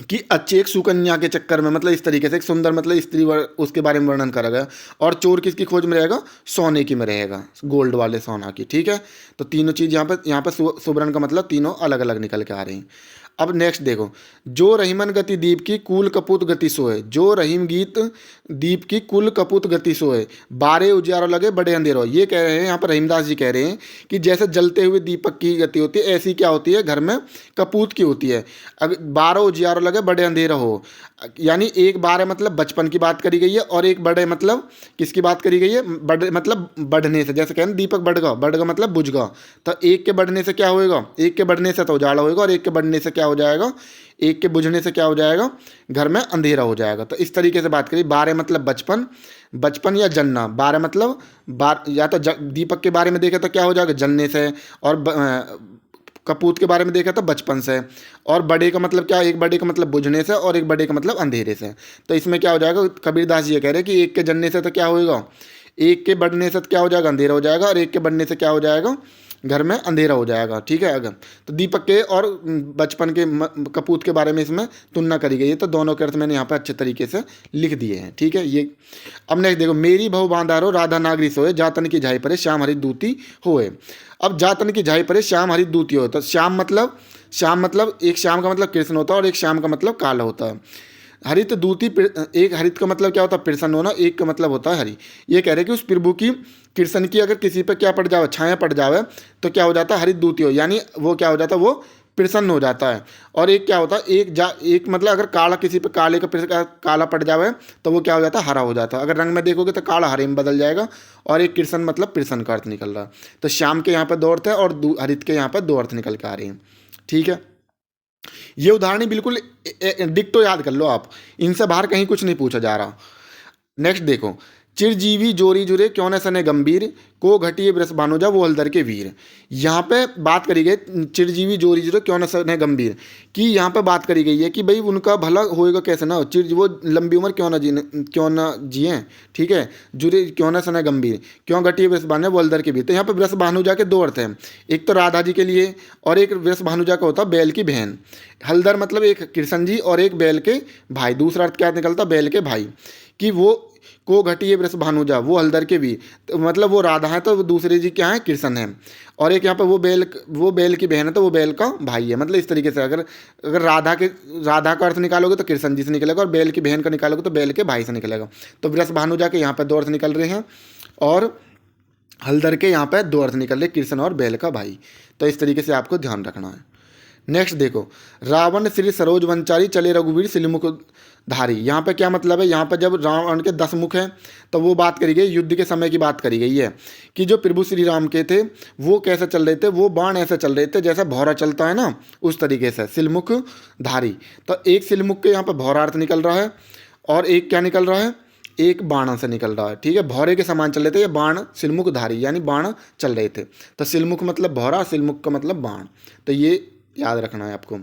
कि अच्छी एक सुकन्या के चक्कर में, मतलब इस तरीके से एक सुंदर मतलब स्त्री उसके बारे में वर्णन करा गया। और चोर किसकी खोज में रहेगा, सोने की में रहेगा, गोल्ड वाले सोना की, ठीक है। तो तीनों चीज़ यहाँ पर सुबरन का मतलब तीनों अलग अलग निकल के आ रही हैं। अब नेक्स्ट देखो, जो रहीमन गति दीप की कुल कपूत गति सोए, जो रहीम गीत दीप की कुल कपूत गति सोए, बारे उजियारो लगे बड़े अंधेरो। ये कह रहे हैं यहाँ पर रहीमदास जी कह रहे हैं कि जैसे जलते हुए दीपक की गति होती है, ऐसी क्या होती है घर में कपूत की होती है। अगर 12 उजियारो लगे बड़े अंधेरा हो, यानी एक 12 मतलब बचपन की बात करी गई है, और एक बड़े मतलब किसकी बात करी गई है, बड़े मतलब बढ़ने से। जैसे कहते दीपक बढ़ गया मतलब बुझ गया, तो एक के बढ़ने से क्या होएगा, एक के बढ़ने से तो उजाला होएगा, और एक के बढ़ने से क्या हो जाएगा, एक के बुझने से क्या हो जाएगा, घर में अंधेरा हो जाएगा। तो इस तरीके से बात करिए, 12 मतलब बचपन या जलना, 12 मतलब या तो दीपक के बारे में देखें तो क्या हो जाएगा, जलने से, और कपूत के बारे में देखा तो बचपन से, और बड़े का मतलब क्या, एक बड़े का मतलब बुझने से, और एक बड़े का मतलब अंधेरे से। तो इसमें क्या हो जाएगा, कबीरदास जी ये कह रहे हैं कि एक के जलने से तो क्या होएगा, एक के बढ़ने से क्या हो जाएगा, अंधेरा हो जाएगा, और एक के बढ़ने से क्या हो जाएगा, घर में अंधेरा हो जाएगा। ठीक है, अगर तो दीपक के और बचपन के कपूत के बारे में इसमें तुलना करी गई है, तो दोनों के अर्थ मैंने यहाँ पर अच्छे तरीके से लिख दिए हैं। ठीक है, ये अब नेक्स्ट देखो, मेरी बहु बांधारो राधा नागरी सोए, जातन की झाई परे श्याम हरि दूती होए। अब जातन की झाई परे श्याम हरि दूती होए, तो श्याम मतलब एक श्याम का मतलब कृष्ण होता है और एक श्याम का मतलब काला होता है। हरित दूती, एक हरित का मतलब क्या होता है, प्रसन्न होना, एक का मतलब होता है हरि। ये कह रहे हैं कि उस प्रभु की कृष्ण की अगर किसी पर क्या पड़ जावे, छाया पड़ जावे, तो क्या हो जाता है, हरित दूती हो, यानी वो क्या हो जाता है, वो प्रसन्न हो जाता है। और एक क्या होता है, एक मतलब अगर काला किसी पे काले का काला पड़ जावे तो वो क्या हो जाता है, हरा हो जाता है। अगर रंग में देखोगे तो काला हरे में बदल जाएगा। और एक कृष्ण मतलब प्रसन्न का अर्थ निकल रहा है। तो श्याम के यहाँ पर 2 अर्थ है और हरित के यहाँ पर 2 अर्थ निकल के आ रहे हैं। ठीक है, ये उदाहरण बिल्कुल डिक्टो याद कर लो आप, इनसे बाहर कहीं कुछ नहीं पूछा जा रहा। नेक्स्ट देखो, चिरजीवी जोरी जुरे क्यों न सने गंभीर, को घटिए ब्रस भानुजा वो हलदर के वीर। यहाँ पे बात करी गई चिरजीवी जोरी जुरे क्यों न सने गंभीर, कि यहाँ पे बात करी गई है कि भाई उनका भला होएगा कैसे ना हो, वो लंबी उम्र क्यों ना जिए। ठीक है, जुरे क्यों न सने गंभीर, क्यों घटिए ब्रस भानु वो हलदर के वीर। तो यहाँ पे ब्रस भानुजा के 2 अर्थ हैं, एक तो राधा जी के लिए और एक ब्रस भानुजा का होता बैल की बहन। हलदर मतलब एक कृष्ण जी और एक बैल के भाई। दूसरा अर्थ क्या निकलता, बैल के भाई, कि वो को घटिए ब्रस भानुजा वो हलदर के भी, तो मतलब वो राधा है तो वो दूसरे जी क्या है, कृष्ण है। और एक यहाँ पे वो बैल की बहन है तो वो बैल का भाई है। मतलब इस तरीके से अगर अगर राधा का अर्थ निकालोगे तो कृष्ण जी से निकलेगा, और बैल की बहन का निकालोगे तो बैल के भाई से निकलेगा। तो ब्रस भानुजा के यहाँ पे 2 अर्थ निकल रहे हैं और हलदर के यहाँ पे 2 अर्थ निकल रहे, कृष्ण और बैल का भाई। तो इस तरीके से आपको ध्यान रखना है। नेक्स्ट देखो, रावण श्री सरोज वंचारी चले रघुवीर सिलमुख धारी। यहाँ पे क्या मतलब है, यहाँ पे जब रावण के 10 मुख हैं तो वो बात करी गई, युद्ध के समय की बात करी गई है कि जो प्रभु श्री राम के थे वो कैसे चल रहे थे, वो बाण ऐसे चल रहे थे जैसा भौरा चलता है ना, उस तरीके से सिलमुख धारी। तो एक सिलमुख के यहाँ पर भौरा अर्थ निकल रहा है और एक क्या निकल रहा है, एक बाण से निकल रहा है। ठीक है, भौरे के समान चल रहे थे, ये बाण सिलमुख धारी यानी बाण चल रहे थे। तो सिलमुख मतलब भौरा, सिलमुख का मतलब बाण। तो ये याद रखना है आपको।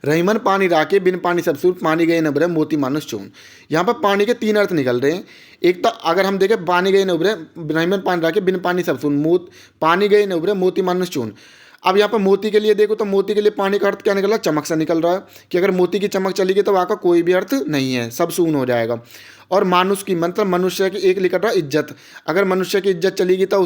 रहीमन पानी राके बिन पानी सब सूर, पानी गए न उभरे मोती मानुष चून। यहाँ पर पानी के 3 अर्थ निकल रहे हैं। एक तो अगर हम देखें पानी गए न उभरे, रहीमन पानी राके बिन पानी सब सून, पानी गए न उभरे मोती मानुष चून। अब यहाँ पर मोती के लिए देखो तो मोती के लिए पानी का अर्थ क्या निकल रहा है, चमक से निकल रहा है, कि अगर मोती की चमक चली गई तो वहाँ का कोई भी अर्थ नहीं है, सब शून्य हो जाएगा। और मानुष की मतलब मनुष्य की एक लिखा रहा इज्जत, अगर मनुष्य की इज्जत चलेगी तो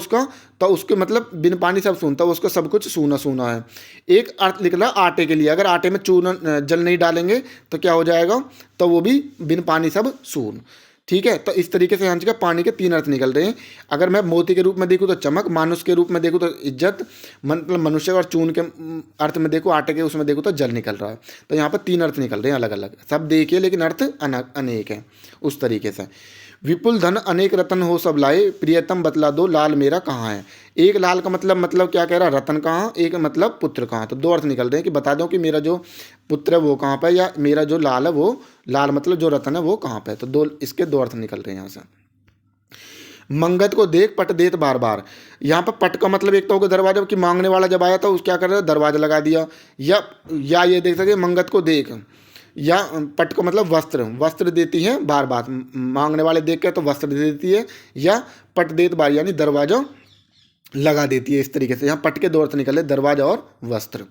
उसके मतलब बिन पानी सब सूनता, उसका सब कुछ सूना सूना है। एक अर्थ लिख रहा आटे के लिए, अगर आटे में चूना जल नहीं डालेंगे तो क्या हो जाएगा, तो वो भी बिन पानी सब सून। ठीक है, तो इस तरीके से यहाँ का पानी के 3 अर्थ निकल रहे हैं। अगर मैं मोती के रूप में देखूँ तो चमक, मानुष के रूप में देखूँ तो इज्जत, मतलब मनुष्य, और चून के अर्थ में देखूँ, आटे के उसमें देखूँ तो जल निकल रहा है। तो यहाँ पर 3 अर्थ निकल रहे हैं अलग अलग, सब देखिए लेकिन अर्थ अनेक हैं उस तरीके से। विपुल धन अनेक रतन हो सब लाए, प्रियतम बतला दो लाल मेरा कहाँ है। एक लाल का मतलब क्या कह रहा है, रतन कहाँ, एक मतलब पुत्र कहाँ। तो 2 अर्थ निकल रहे हैं कि बता दो कि मेरा जो पुत्र है वो कहाँ पर, या मेरा जो लाल है वो, लाल मतलब जो रतन है वो कहाँ पे है। तो इसके 2 अर्थ निकल रहे हैं यहाँ से। मंगत को देख पट देत बार बार, यहाँ पर पट का मतलब एक तो होगा दरवाजा, कि मांगने वाला जब आया था उस क्या कर रहा है, दरवाजा लगा दिया। या ये देख सके मंगत को देख, या पट का मतलब वस्त्र देती है बार बार, मांगने वाले देख के तो वस्त्र दे देती है, या पट देत बार यानी दरवाजा लगा देती है। इस तरीके से यहाँ पट के 2 अर्थ निकले, दरवाजा और वस्त्र।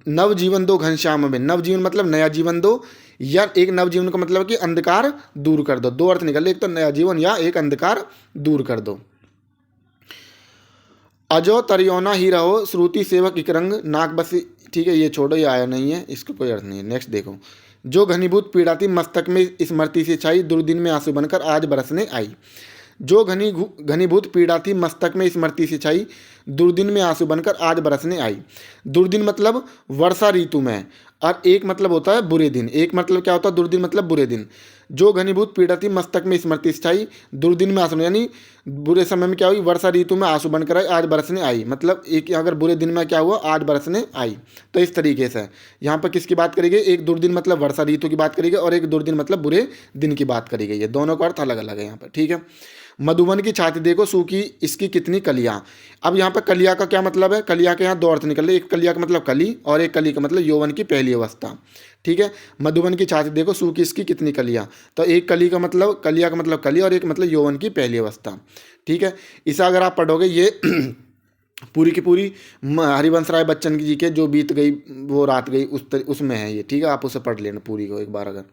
नव जीवन दो घनश्याम में, नव जीवन मतलब नया जीवन दो, या एक नव जीवन का मतलब कि अंधकार दूर कर दो। 2 अर्थ निकले, एक तो नया जीवन या एक अंधकार दूर कर दो। अजो तरियोना ही रहो श्रुति सेवक इकरंग नाक बसी। ठीक है, ये छोड़ो, ये आया नहीं है, इसका कोई अर्थ नहीं है। नेक्स्ट देखो, जो घनीभूत पीड़ा थी मस्तक में स्मृति से छाई, दुर्दिन में आंसू बनकर आज बरसने आई। जो घनीभूत पीड़ा थी मस्तक में स्मृति से छाई, दुर्दिन में आंसू बनकर आज बरसने आई। दुर्दिन मतलब वर्षा ऋतु में, और एक मतलब होता है बुरे दिन। एक मतलब क्या होता है, दुर्दिन मतलब बुरे दिन। जो घनीभूत पीड़ा थी मस्तक में स्मृति से छाई, दुर्दिन में आंसू, यानी बुरे समय में क्या हुई, वर्षा ऋतु में आंसू बनकर आई, आज बरसने आई। मतलब एक अगर बुरे दिन में क्या हुआ, आज बरसने आई। तो इस तरीके से यहाँ पर किसकी बात करी गई, एक दुर्दिन मतलब वर्षा ऋतु की बात करी गई और एक दुर्दिन मतलब बुरे दिन की बात करी गई है। दोनों का अर्थ अलग अलग है यहाँ पर। ठीक है, मधुबन की छाती देखो सूखी इसकी कितनी कलियां। अब यहाँ पे कलिया का क्या मतलब है, कलिया के यहाँ दो अर्थ निकल रहे, एक कलिया का मतलब कली और एक कली का मतलब यौवन की पहली अवस्था। ठीक है, मधुबन की छाती देखो सूखी इसकी कितनी कलियां, तो एक कली का मतलब, कलिया का मतलब कली और एक मतलब यौवन की पहली अवस्था। ठीक है, इसे अगर आप पढ़ोगे ये पूरी की पूरी हरिवंश राय बच्चन जी के जो बीत गई वो रात गई उसमें है ये। ठीक है, आप उसे पढ़ लेना पूरी को एक बार। अगर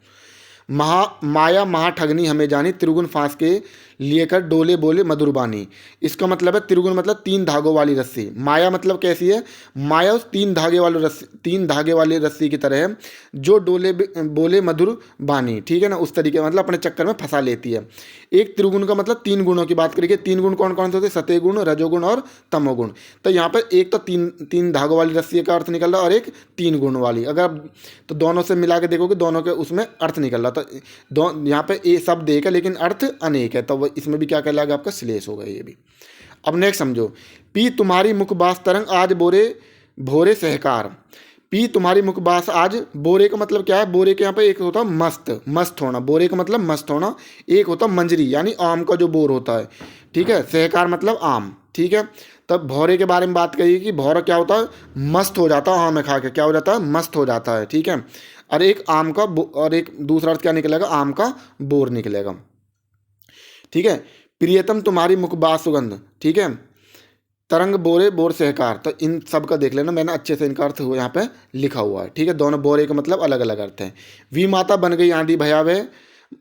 माया महाठगनी हमें जानी, त्रिगुण फांस के लेकर डोले बोले मधुरबानी। इसका मतलब है त्रिगुण मतलब तीन धागों वाली रस्सी। माया मतलब कैसी है, माया उस तीन धागे वाली रस्सी की तरह है जो डोले बोले मधुर बानी। ठीक है ना, उस तरीके मतलब अपने चक्कर में फंसा लेती है। एक त्रिगुण का मतलब तीन गुणों की बात करेंगे। तीन गुण कौन कौन से होते हैं, सतह गुण, रजोगुण और तमोगुण। तो यहाँ पर एक तो तीन धागों वाली रस्सी का अर्थ निकल रहा है और एक तीन गुण वाली। अगर तो दोनों से मिला के देखोगे दोनों के उसमें अर्थ निकल रहा। तो यहाँ पे ए शब्द एक है लेकिन अर्थ अनेक है, तो इसमें भी क्या कहलाएगा आपका श्लेष होगा ये भी। अब नेक्स्ट समझो, पी तुम्हारी मुखबास तरंग आज बोरे भोरे सहकार। पी तुम्हारी मुखबास आज, बोरे का मतलब क्या है, बोरे के यहाँ पे एक होता है मस्त होना, बोरे का मतलब मस्त होना। एक होता है मंजरी यानी आम का जो बोर होता है। ठीक है, सहकार मतलब आम। ठीक है, तब भौरे के बारे में बात करिए कि भौरा क्या होता है, मस्त हो जाता है आम में खा के, क्या हो जाता है, मस्त हो जाता है। ठीक है, और एक आम का और एक दूसरा अर्थ क्या निकलेगा, आम का बोर निकलेगा। ठीक है, प्रियतम तुम्हारी मुखबास सुगंध। ठीक है, तरंग बोरे बोर सहकार, तो इन सब का देख लेना, मैंने अच्छे से इनका अर्थ यहाँ पे लिखा हुआ है। ठीक है, दोनों बोरे का मतलब अलग अलग अर्थ है। वी माता बन गई आंधी भयावह,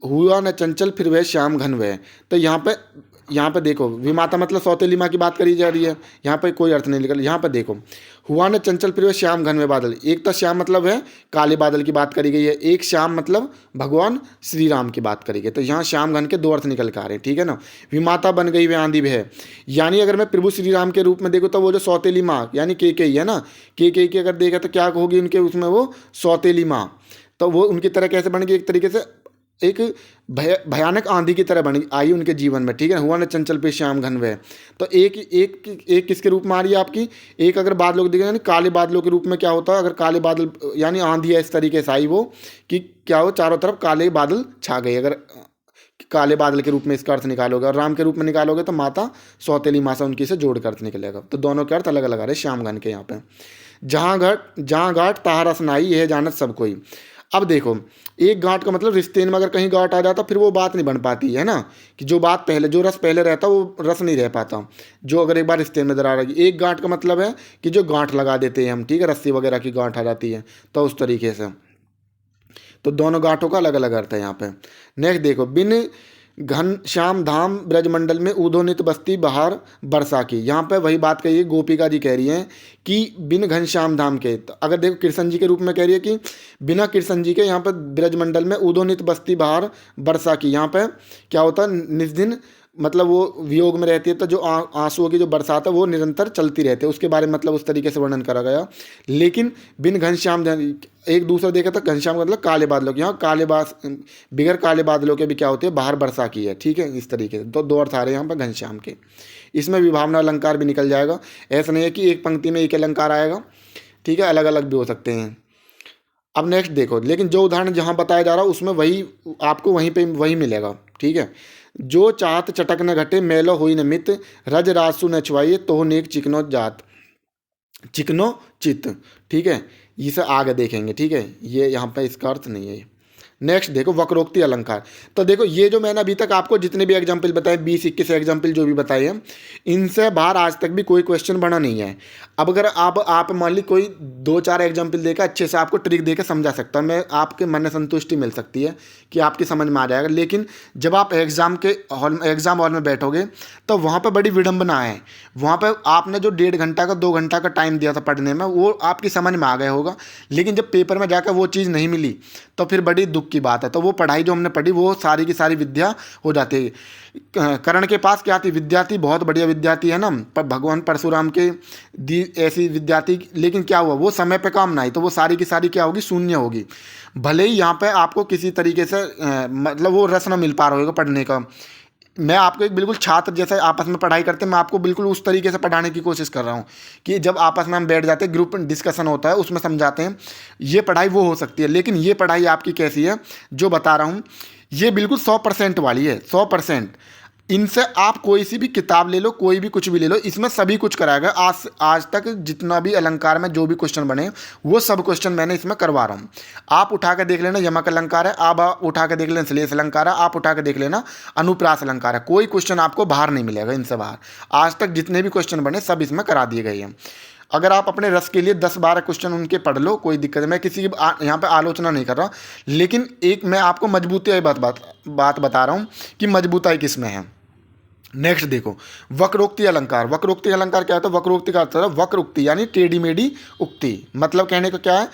हुआ न चंचल फिर वह श्याम घन वह। तो यहाँ पे देखो, विमाता मतलब सौतेली माँ की बात करी जा रही है, यहाँ पे कोई अर्थ नहीं निकल। यहाँ पे देखो, हुआ न चंचल फिर वह श्याम घन में बादल। एक तो श्याम मतलब है काले बादल की बात करी गई है, एक श्याम मतलब भगवान श्री राम की बात करी गई। तो यहाँ श्याम घन के दो अर्थ निकल के आ रहे हैं। ठीक है ना, विमाता बन गई वे आंधी भय, यानी अगर मैं प्रभु श्री राम के रूप में देखूँ तो वो जो सौतेली माँ यानी केकई है ना, केकई की अगर देखा तो क्या होगी उनके उसमें, वो सौतेली माँ। तो वो उनकी तरह कैसे बन गई, एक तरीके से एक भयानक आंधी की तरह बन आई उनके जीवन में। ठीक है, हुआ न चंचल पे श्याम घन वह। तो एक किसके रूप में आ रही है आपकी, एक अगर बादलों को देखें यानी काले बादलों के रूप में क्या होता है, अगर काले बादल यानी आंधी है इस तरीके से आई वो कि क्या हो, चारों तरफ काले बादल छा गए। अगर काले बादल के रूप में इसका अर्थ निकालोगे और राम के रूप में निकालोगे तो माता सौतेली माँ से उनकी से जोड़ कर अर्थ निकलेगा। तो दोनों के अर्थ अलग अलग आ रहे श्याम घन के यहाँ पे। जहाँ घाट तहाँ रस नाई, यह जानत सब कोई। अब देखो, एक गांठ का मतलब रिश्ते में अगर कहीं गांठ आ जाता फिर वो बात नहीं बन पाती है ना, कि जो बात पहले जो रस पहले रहता वो रस नहीं रह पाता, जो अगर एक बार रिश्ते में दरार आ गई। एक गांठ का मतलब है कि जो गांठ लगा देते हैं हम, ठीक है, रस्सी वगैरह की गांठ आ जाती है, तो उस तरीके से। तो दोनों गांठों का अलग अलग अर्थ है यहाँ पे। नेक्स्ट देखो, बिन घन श्याम धाम ब्रजमंडल में ऊधोनित बस्ती बहार बरसा की। यहाँ पे वही बात कही है, गोपिका जी कह रही हैं कि बिन घन श्याम धाम के। तो अगर देखो कृष्ण जी के रूप में कह रही है कि बिना कृष्ण जी के यहाँ पे ब्रजमंडल में ऊधोनित बस्ती बहार बरसा की। यहाँ पे क्या होता है, निस्दिन मतलब वो वियोग में रहती है, तो जो आंसुओं की जो बरसात है वो निरंतर चलती रहती है, उसके बारे में मतलब उस तरीके से वर्णन करा गया। लेकिन बिन घनश्याम, एक दूसरा देखा था घनश्याम का मतलब काले बादलों के, यहाँ बिगर काले बादलों के भी क्या होते हैं, बाहर वर्षा की है। ठीक है, इस तरीके से तो दो अर्थ आ रहे हैं यहाँ पर घनश्याम के। इसमें विभावना अलंकार भी निकल जाएगा, ऐसा नहीं है कि एक पंक्ति में एक अलंकार आएगा। ठीक है, अलग अलग भी हो सकते हैं। अब नेक्स्ट देखो, लेकिन जो उदाहरण जहाँ बताया जा रहा है उसमें वही आपको वहीं पे वही मिलेगा। ठीक है, जो चाहत चटक न घटे, मेलो हुई न मित, रज रासु न छुआइए, तो नेक चिकनो जात, चिकनो चित। ठीक है, इसे आगे देखेंगे। ठीक है, ये यहाँ पे इसका अर्थ नहीं है। नेक्स्ट देखो, वक्रोक्ति अलंकार। तो देखो, ये जो मैंने अभी तक आपको जितने भी एग्जाम्पल बताए, 20-21 एग्जाम्पल जो भी बताए हैं, इनसे बाहर आज तक भी कोई क्वेश्चन बना नहीं है। अब अगर आप मान ली कोई 2-4 एग्जाम्पल देकर अच्छे से आपको ट्रिक देकर समझा सकता है, मैं आपके मन में संतुष्टि मिल सकती है कि आपकी समझ में आ जाएगा। लेकिन जब आप एग्जाम हॉल में बैठोगे तो वहाँ पर बड़ी विडंबना है। वहाँ पर आपने जो 1.5 घंटा का 2 घंटा का टाइम दिया था पढ़ने में, वो आपकी समझ में आ गया होगा, लेकिन जब पेपर में जाकर वो चीज़ नहीं मिली तो फिर बड़ी दुख की बात है। तो वो पढ़ाई जो हमने पढ़ी वो सारी की सारी विद्या हो जाती है। कर्ण के पास क्या थी, विद्या थी, बहुत बढ़िया विद्या थी, है ना, पर भगवान परशुराम के दी ऐसी विद्या थी, लेकिन क्या हुआ, वो समय पे काम ना आई, तो वो सारी की सारी क्या होगी, शून्य होगी। भले ही यहाँ पे आपको किसी तरीके से मतलब वो रस ना मिल पा रहा होगा पढ़ने का। मैं आपको एक बिल्कुल छात्र जैसे आपस में पढ़ाई करते हैं, मैं आपको बिल्कुल उस तरीके से पढ़ाने की कोशिश कर रहा हूँ कि जब आपस में हम बैठ जाते हैं, ग्रुप डिस्कशन होता है, उसमें समझाते हैं, ये पढ़ाई वो हो सकती है। लेकिन ये पढ़ाई आपकी कैसी है जो बता रहा हूँ, ये बिल्कुल 100% वाली है, 100%। इनसे आप कोई सी भी किताब ले लो, कोई भी कुछ भी ले लो, इसमें सभी कुछ कराएगा। आज आज तक जितना भी अलंकार में जो भी क्वेश्चन बने वो सब क्वेश्चन मैंने इसमें करवा रहा हूँ। आप उठा के देख लेना यमक अलंकार है, आप उठा के देख लेना श्लेष अलंकार है, आप उठा के देख लेना अनुप्रास अलंकार है। कोई क्वेश्चन आपको बाहर नहीं मिलेगा इनसे बाहर। आज तक जितने भी क्वेश्चन बने सब इसमें करा दिए गए हैं। अगर आप अपने रस के लिए 10-12 क्वेश्चन उनके पढ़ लो, कोई दिक्कत नहीं। मैं किसी की यहाँ पे आलोचना नहीं कर रहा, लेकिन एक मैं आपको मजबूती बात बता रहा हूँ कि मजबूताई किस में है। नेक्स्ट देखो, वक्रोक्ति अलंकार। वक्रोक्ति अलंकार क्या होता है? वक्रोक्ति का अर्थ है वक्र उक्ति, यानी टेढ़ी मेढ़ी उक्ति। मतलब कहने का क्या है,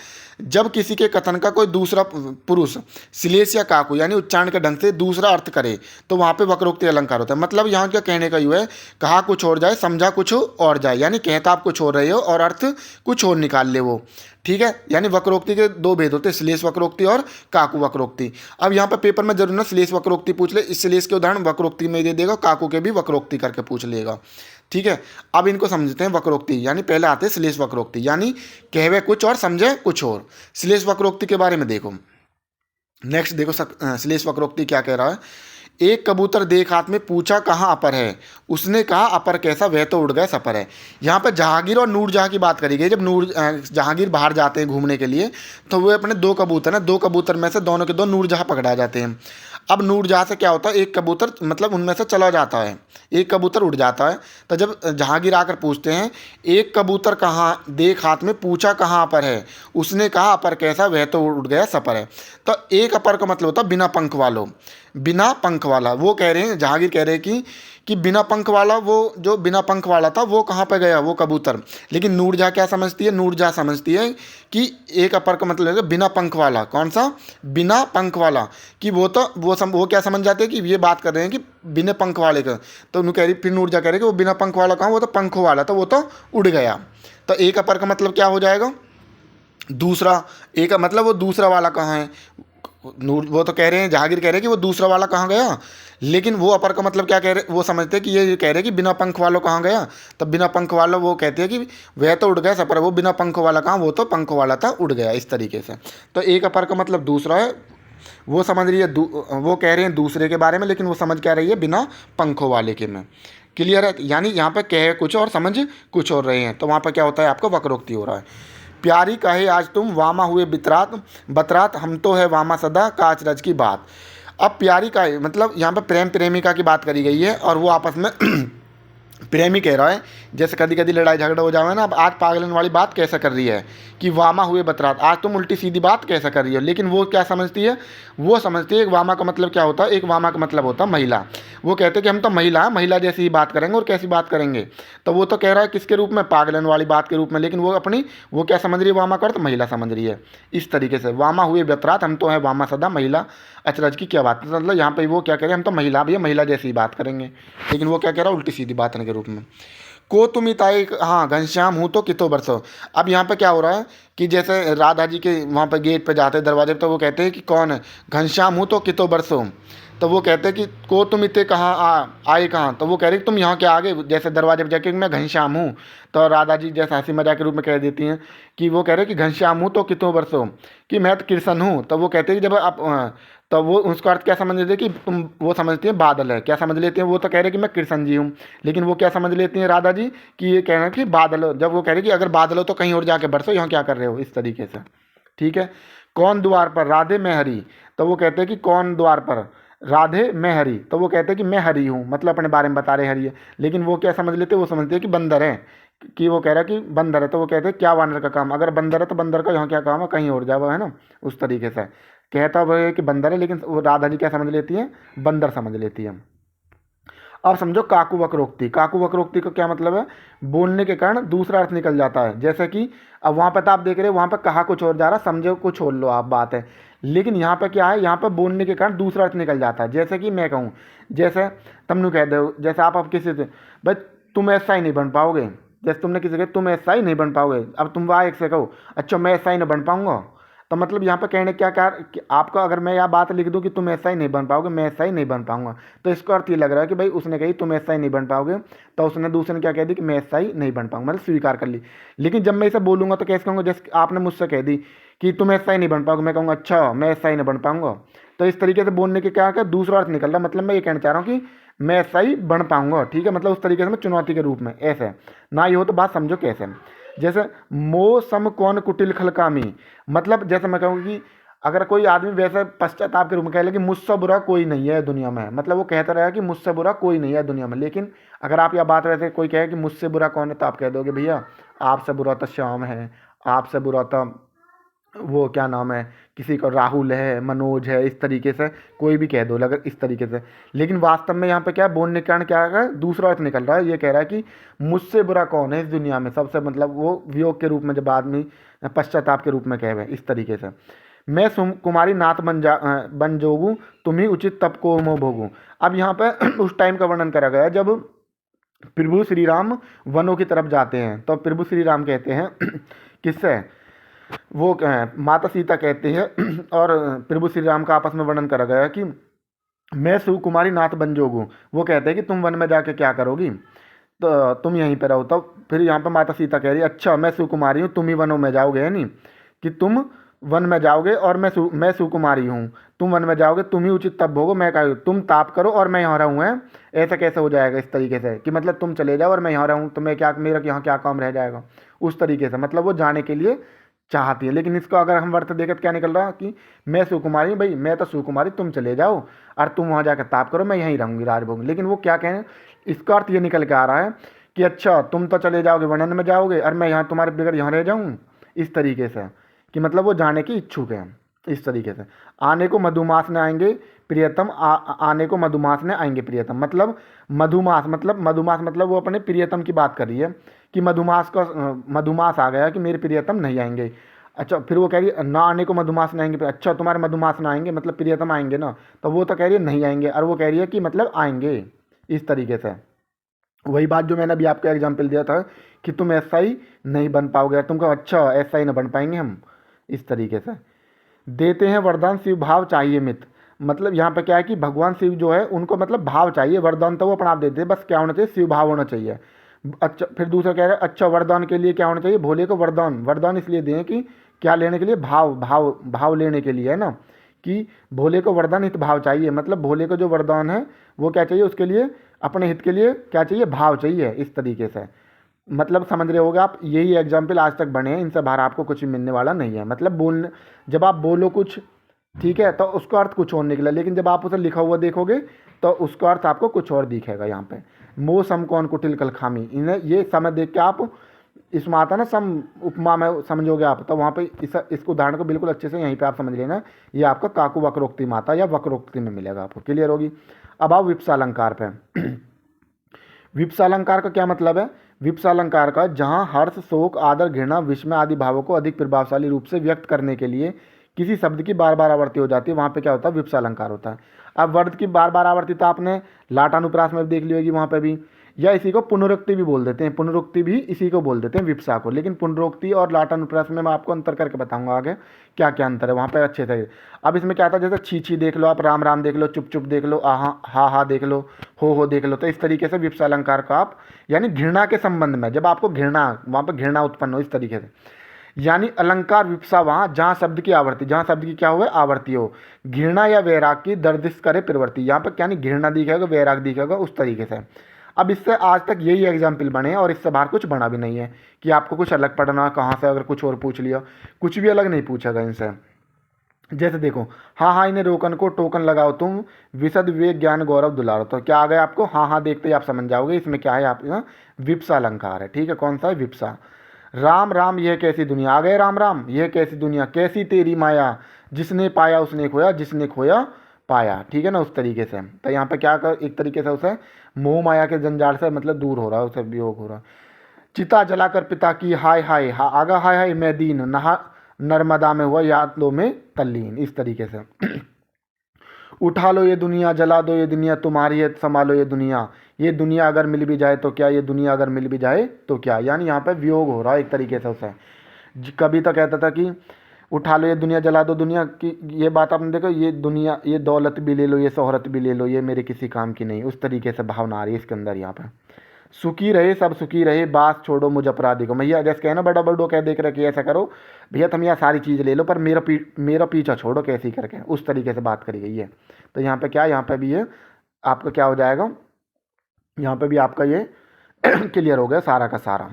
जब किसी के कथन का कोई दूसरा पुरुष श्लेष या काकु यानी उच्चारण के ढंग से दूसरा अर्थ करे तो वहाँ पे वक्रोक्ति अलंकार होता है। मतलब यहाँ क्या कहने का यूँ है, कहा कुछ और जाए, समझा कुछ और जाए, यानी कहता आप कुछ और रहे हो और अर्थ कुछ और निकाल ले वो। ठीक है, यानी वक्रोक्ति के दो भेद होते हैं, श्लेष वक्रोक्ति और काकु वक्रोक्ति। अब यहाँ पे पेपर में जरूर ना श्लेष वक्रोक्ति पूछ ले, इस श्लेष के उदाहरण वक्रोक्ति में दे देगा, काकु के भी वक्रोक्ति करके पूछ लेगा। ठीक है, अब इनको समझते हैं। वक्रोक्ति यानी पहले आते हैं श्लेष वक्रोक्ति, यानी कहवे कुछ और समझे कुछ और। श्लेष वक्रोक्ति के बारे में देखो, नेक्स्ट देखो श्लेष वक्रोक्ति क्या कह रहा है। एक कबूतर देख हाथ में, पूछा कहाँ अपर है, उसने कहा अपर कैसा, वह तो उड़ गए सपर है। यहाँ पर जहांगीर और नूरजहाँ की बात करी गई। जब जहांगीर बाहर जाते हैं घूमने के लिए तो वो अपने दो कबूतर हैं, दो कबूतर में से दोनों के दो नूरजहाँ पकड़ा जाते हैं। अब नूरजहाँ से क्या होता है, एक कबूतर मतलब उनमें से चला जाता है, एक कबूतर उड़ जाता है। तो जब जहांगीर आकर पूछते हैं, एक कबूतर कहाँ देख हाथ में, पूछा कहाँ अपर है, उसने कहा अपर कैसा, वह तो उड़ गया सपर है। तो एक अपर का मतलब होता है बिना पंख वालों, बिना पंख वाला। वो कह रहे हैं, जहांगीर कह रहे हैं कि बिना पंख वाला, वो जो बिना पंख वाला था वो कहाँ पे गया, वो कबूतर। लेकिन नूरजहाँ क्या समझती है, नूरजहाँ समझती है कि एक अपर का मतलब है बिना पंख वाला। कौन सा? बिना पंख वाला, कि वो तो वो क्या समझ जाते हैं कि ये बात कर रहे हैं कि बिना पंख वाले का। तो उन्होंने कह रही, फिर नूरजहाँ कह रही कि वो बिना पंख वाला कहाँ, वो तो पंखों वाला था, वो तो उड़ गया। तो एक अपर का मतलब क्या हो जाएगा, दूसरा। एक मतलब वो दूसरा वाला कहाँ है, वो तो कह रहे हैं, जहांगीर कह रहे हैं कि वो दूसरा वाला कहाँ गया। लेकिन वो अपर का मतलब क्या कह रहे, वो समझते हैं कि ये कह रहे हैं कि बिना पंख वालों कहाँ गया। तब बिना पंख वाला वो कहते हैं कि वह तो उड़ गया सपर, वो बिना पंख वाला कहाँ, वो तो पंख वाला था, उड़ गया। इस तरीके से तो एक अपर का मतलब दूसरा है। वो समझ रही है, वो कह रहे हैं दूसरे के बारे में, लेकिन वो समझ क्या रही है, बिना पंखों वाले के में। क्लियर है? यानी यहाँ पर कह कुछ और समझ कुछ और रहे हैं, तो वहाँ पर क्या होता है, आपका वक्रोक्ति हो रहा है। प्यारी कहे आज तुम, वामा हुए बतरात, हम तो है वामा सदा, काच रज की बात। अब प्यारी का मतलब यहाँ पर प्रेम प्रेमिका की बात करी गई है, और वो आपस में प्रेमी कह रहा है, जैसे कभी कभी लड़ाई झगड़ा हो जाए ना, अब आज पागलन वाली बात कैसा कर रही है कि वामा हुए बतरात, आज तुम उल्टी सीधी बात कैसा कर रही हो। लेकिन वो क्या समझती है, वो समझती है एक वामा का मतलब क्या होता है, एक वामा का मतलब होता है महिला। वो कहते हैं कि हम तो महिला हैं, महिला जैसी ही बात करेंगे, और कैसी बात करेंगे। तो वो तो कह रहा है किसके रूप में, पागलन वाली बात के रूप में। लेकिन वो अपनी वो क्या समझ रही है, वामा का अर्थ महिला समझ रही है। इस तरीके से वामा हुए बतरात, हम तो है वामा सदा, महिला अचरज की क्या बात, मतलब यहाँ पे वो क्या कह रहे हैं, हम तो महिला भैया, महिला जैसी बात करेंगे। लेकिन वो क्या कह रहा है, उल्टी सीधी बात के रूप में। को तुम ताई, हाँ घनश्याम हूँ तो कितो बरसो। अब यहाँ पे क्या हो रहा है कि जैसे राधा जी के वहाँ पे गेट पे जाते हैं, दरवाजे पे, तो वो कहते हैं कि कौन है, घनश्याम हूँ तो कितो बरसो। तो वो कहते हैं कि को तुम इतने कहाँ आए कहाँ, तो वो कह रही तुम यहाँ क्या आगे, जैसे दरवाजे पर जाके मैं घनश्याम हूँ। तो राधा जी जैसे हंसी मजाक के रूप में कह देती हैं कि वो कह रहे कि घनश्याम हूँ तो कितों बरसों, कि मैं तो कृष्ण हूँ। तो वो कहते हैं कि जब आप तो वो उसका अर्थ क्या समझ लेते हैं कि तुम, वो समझती हैं बादल है, क्या समझ लेते हैं, वो तो कह रहे कि मैं कृष्ण जी हूँ। लेकिन वो क्या समझ लेती हैं राधा जी कि ये कह रहे हैं कि बादल हो। जब वो कह रहे कि अगर बादल हो तो कहीं और जाके बरसो, यहाँ क्या कर रहे हो, इस तरीके से। ठीक है, कौन द्वार पर, राधे मैं हरी। तो वो कहते हैं कि कौन द्वार पर, राधे मैं हरी। तो वो कहते हैं कि मैं हरी हूँ, मतलब अपने बारे में बता रहे हरी है। लेकिन वो क्या समझ लेते हैं, वो समझते हैं कि बंदर है, कि वो कह रहा है कि बंदर है। तो वो कहते हैं क्या वानर का काम, अगर बंदर है तो बंदर का यहाँ क्या काम है, कहीं और जाओ, है ना। उस तरीके से कहता वो है कि बंदर है, लेकिन वो राधा जी क्या समझ लेती है, बंदर समझ लेती है। अब समझो काकु वक्रोक्ति। काकु वक्रोक्ति का क्या मतलब है, बोलने के कारण दूसरा अर्थ निकल जाता है। जैसे कि अब वहाँ पर तो आप देख रहे हो, वहाँ पर कहा कुछ और जा रहा, समझो कुछ और लो आप, बात है। लेकिन यहाँ पर क्या है, यहाँ पर बोलने के कारण दूसरा अर्थ निकल जाता है। जैसे कि मैं कहूँ, जैसे तुमने कह दो, जैसे आप किसी से, भाई तुम ऐसा ही नहीं बन पाओगे, जैसे तुमने किसी से तुम ऐसा ही नहीं बन पाओगे, अब तुम वहाँ एक से कहो अच्छा मैं ऐसा ही नहीं बन पाऊंगा। तो मतलब यहाँ पे कहने क्या क्या कि आपका, अगर मैं यह बात लिख दूँ कि तुम ऐसा ही नहीं बन पाओगे, मैं ऐसा ही नहीं बन पाऊंगा, तो इसका अर्थ ये लग रहा है कि भाई उसने कही तुम ऐसा ही नहीं बन पाओगे, तो उसने दूसरे ने क्या कह दी कि मैं ऐसा ही नहीं बन पाऊंगा, मतलब स्वीकार कर ली। लेकिन जब मैं इसे बोलूँगा तो कैसे कहूँगा, जैसे आपने मुझसे कह दी कि तुम ऐसा ही नहीं बन पाओगे, मैं कहूँगा अच्छा मैं ऐसा ही नहीं बन पाऊंगा। तो इस तरीके से बोलने के क्या दूसरा अर्थ निकल रहा, मतलब मैं ये कहना चाह रहा हूँ कि मैं ऐसा ही बन पाऊंगा, ठीक है, मतलब उस तरीके से मैं चुनौती के रूप में, ऐसे ना ये हो तो बात समझो कैसे। जैसे मो सम कौन कुटिल खलकामी, मतलब जैसे मैं कहूँ कि अगर कोई आदमी वैसे पश्चाताप के रूप में कह ले कि मुझसे बुरा कोई नहीं है दुनिया में, मतलब वो कहता रहेगा कि मुझसे बुरा कोई नहीं है दुनिया में, लेकिन अगर आप यह बात वैसे कोई कहे कि मुझसे बुरा कौन है, तो आप कह दोगे भैया आपसे बुरा तो श्याम है, आपसे बुरा तो वो क्या नाम है, किसी को राहुल है, मनोज है, इस तरीके से कोई भी कह दो अगर इस तरीके से। लेकिन वास्तव में यहाँ पे क्या है, बोलने के कारण क्या है, दूसरा अर्थ निकल रहा है, ये कह रहा है कि मुझसे बुरा कौन है इस दुनिया में सबसे, मतलब वो वियोग के रूप में जब आदमी पश्चाताप के रूप में कहे हुए इस तरीके से। मैं कुमारी नाथ बन जोगूं, तुम ही उचित तप को मोह भोगूं। अब यहाँ पे उस टाइम का वर्णन करा गया है जब प्रभु श्री राम वनों की तरफ जाते हैं, तो प्रभु श्री राम कहते हैं किससे, वो माता सीता कहते हैं और प्रभु श्री राम का आपस में वर्णन करा गया है कि मैं सुकुमारी नाथ बन जोगूं। वो कहते हैं कि तुम वन में जाके क्या करोगी, तो तुम यहीं पर रहो। तो फिर यहाँ पर माता सीता कह रही है अच्छा मैं सुकुमारी हूँ, तुम ही वनों में जाओगे, है नहीं कि तुम वन में जाओगे और मैं सुकुमारी हूँ, तुम वन में जाओगे, तुम ही उचित तप भोगो, मैं कह तुम ताप करो और मैं यहाँ रहूँ, है ऐसा कैसे हो जाएगा इस तरीके से कि मतलब तुम चले जाओ और मैं यहाँ रहूँ, तो मैं क्या, मेरा यहाँ क्या काम रह जाएगा, उस तरीके से मतलब वो जाने के लिए चाहती है। लेकिन इसका अगर हम अर्थ देखें तो क्या निकल रहा कि मैं सुकुमारी, भाई मैं तो सुकुमारी, तुम चले जाओ और तुम वहाँ जाकर ताप करो, मैं यहीं रहूँगी राजभोग। लेकिन वो क्या कहें, इसका अर्थ ये निकल के आ रहा है कि अच्छा तुम तो चले जाओगे, वर्णन में जाओगे और मैं यहाँ तुम्हारे बगैर यहाँ रह जाऊँ, इस तरीके से कि मतलब वो जाने की इच्छुक है इस तरीके से। आने को मधुमास ने आएंगे प्रियतम, आने को मधुमास ने आएंगे प्रियतम, मतलब मधुमास मतलब वो अपने प्रियतम की बात कर रही है कि मधुमास आ गया कि मेरे प्रियतम नहीं आएंगे। अच्छा फिर वो कह रही है ना आने को मधुमास नहीं आएंगे, अच्छा तुम्हारे मधुमास ना आएंगे मतलब प्रियतम आएंगे ना, तो वो तो कह रही है नहीं आएंगे और वो कह रही है कि मतलब आएंगे, इस तरीके से। वही बात जो मैंने अभी आपको एग्जाम्पल दिया था कि तुम ऐसा ही नहीं बन पाओगे, तुम कहो अच्छा ऐसा ही ना बन पाएंगे हम, इस तरीके से। देते हैं वरदान शिव भाव चाहिए मित, मतलब यहाँ पे क्या है कि भगवान शिव जो है उनको मतलब भाव चाहिए, वरदान तो वो अपना आप देते हैं, बस क्या होना चाहिए, शिव भाव होना चाहिए। अच्छा फिर दूसरा कह रहा है अच्छा वरदान के लिए क्या होना चाहिए, भोले को वरदान इसलिए दें कि क्या लेने के लिए, भाव लेने के लिए, है ना, कि भोले को वरदान हित भाव चाहिए, मतलब भोले को जो वरदान है वो क्या चाहिए, उसके लिए अपने हित के लिए क्या चाहिए, भाव चाहिए, इस तरीके से। मतलब समझ रहे होगे आप, यही एग्जाम्पल आज तक बने हैं, इनसे बाहर आपको कुछ भी मिलने वाला नहीं है। मतलब बोलने, जब आप बोलो कुछ ठीक है तो उसका अर्थ कुछ और निकला, लेकिन जब आप उसे लिखा हुआ देखोगे तो उसका अर्थ आपको कुछ और दिखेगा। यहाँ पे मोह सम कौन कुटिल कल खामी, इन्हें ये समय देख के आप इसमें आता ना सम उपमा में समझोगे आप, तो वहाँ पे इसको उदाहरण को बिल्कुल अच्छे से यहीं पे आप समझ लेना, ये आपका काकू वक्रोक्ति में आता है या वक्रोक्ति में मिलेगा आपको, क्लियर होगी। अब आओ विप्सालंकार पे। विप्सालंकार का क्या मतलब है, विप्सालंकार का जहाँ हर्ष शोक आदर घृणा विस्मय आदि भावों को अधिक प्रभावशाली रूप से व्यक्त करने के लिए किसी शब्द की बार बार आवर्ती हो जाती है, वहाँ पे क्या होता है, विप्सालंकार होता है। अब वर्ड की बार बार आवर्तिता आपने लाटानुप्रास में भी देख ली होगी, वहाँ पे भी, या इसी को पुनरुक्ति भी बोल देते हैं, पुनरुक्ति भी इसी को बोल देते हैं विप्सा को। लेकिन पुनरुक्ति और लाटानुप्रास में मैं आपको अंतर करके बताऊंगा आगे क्या क्या अंतर है वहाँ पे अच्छे से। अब इसमें क्या था, जैसे छी छी देख लो आप, राम राम देख लो, चुप चुप देख लो, आहा हा हा देख लो, हो देख लो, तो इस तरीके से विप्सालंकार का आप यानी घृणा के संबंध में, जब आपको घृणा, वहाँ पर घृणा उत्पन्न हो, इस तरीके से। यानी अलंकार विप्सा वहाँ जहाँ शब्द की आवर्ती, जहाँ शब्द की क्या हुआ आवर्ती हो, घृणा या वैराग की दर्दिश करे प्रवृत्ति, यहाँ पर क्या नहीं घृणा दिखेगा वैराग दिखेगा, उस तरीके से। अब इससे आज तक यही एग्जाम्पल बने और इससे बाहर कुछ बना भी नहीं है कि आपको कुछ अलग पढ़ना कहाँ से, अगर कुछ और पूछ लिया, कुछ भी अलग नहीं पूछेगा इनसे। जैसे देखो हाँ इन्हें रोकन को टोकन लगाओ तुम, विशद विवेक ज्ञान गौरव दुलारो, तो क्या आ गया आपको, हाँ देखते ही आप समझ जाओगे इसमें क्या है, आप विप्सा अलंकार है, ठीक है, कौन सा है, विप्सा। राम राम यह कैसी दुनिया, आ गए राम राम यह कैसी दुनिया, कैसी तेरी माया, जिसने पाया उसने खोया, जिसने खोया पाया, ठीक है ना, उस तरीके से। तो यहाँ पे क्या कर, एक तरीके से उसे मोह माया के जंजाल से मतलब दूर हो रहा है, उसे वियोग हो रहा है। चिता जलाकर पिता की हाय हाय आगा हाय हाय मैं दीन, नहा नर्मदा में हुआ यादों में तल्लीन, इस तरीके से। उठा लो ये दुनिया, जला दो ये दुनिया, तुम्हारी है संभालो ये दुनिया अगर मिल भी जाए तो क्या, ये दुनिया अगर मिल भी जाए तो क्या, यानी यहाँ पे वियोग हो रहा है एक तरीके से उसे। कभी तो कहता था कि उठा लो ये दुनिया, जला दो दुनिया की, ये बात आपने देखो, ये दुनिया, ये दौलत भी ले लो, ये शोहरत भी ले लो, ये मेरे किसी काम की नहीं, उस तरीके से भावना आ रही है इसके अंदर। यहाँ पे सुखी रहे सब सुखी रहे, बात छोड़ो मुझ अपराधी को, भैया जैसे कहना बड़ा बड़ो कह देख रखे ऐसा करो भैया, तुम यहाँ सारी चीज़ ले लो पर मेरा पीछा छोड़ो कैसी करके, उस तरीके से बात करी गई है। तो यहाँ पे क्या, यहाँ पे भी ये आपका क्या हो जाएगा, यहाँ पे भी आपका ये क्लियर हो गया सारा का सारा।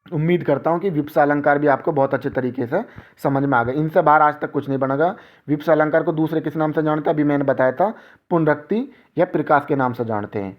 उम्मीद करता हूँ कि विप्स अलंकार भी आपको बहुत अच्छे तरीके से समझ में आ गए। इनसे बाहर आज तक कुछ नहीं बनेगा। विप्स अलंकार को दूसरे किस नाम से जानते हैं, अभी मैंने बताया था, पुनरुक्ति या प्रकाश के नाम से जानते हैं।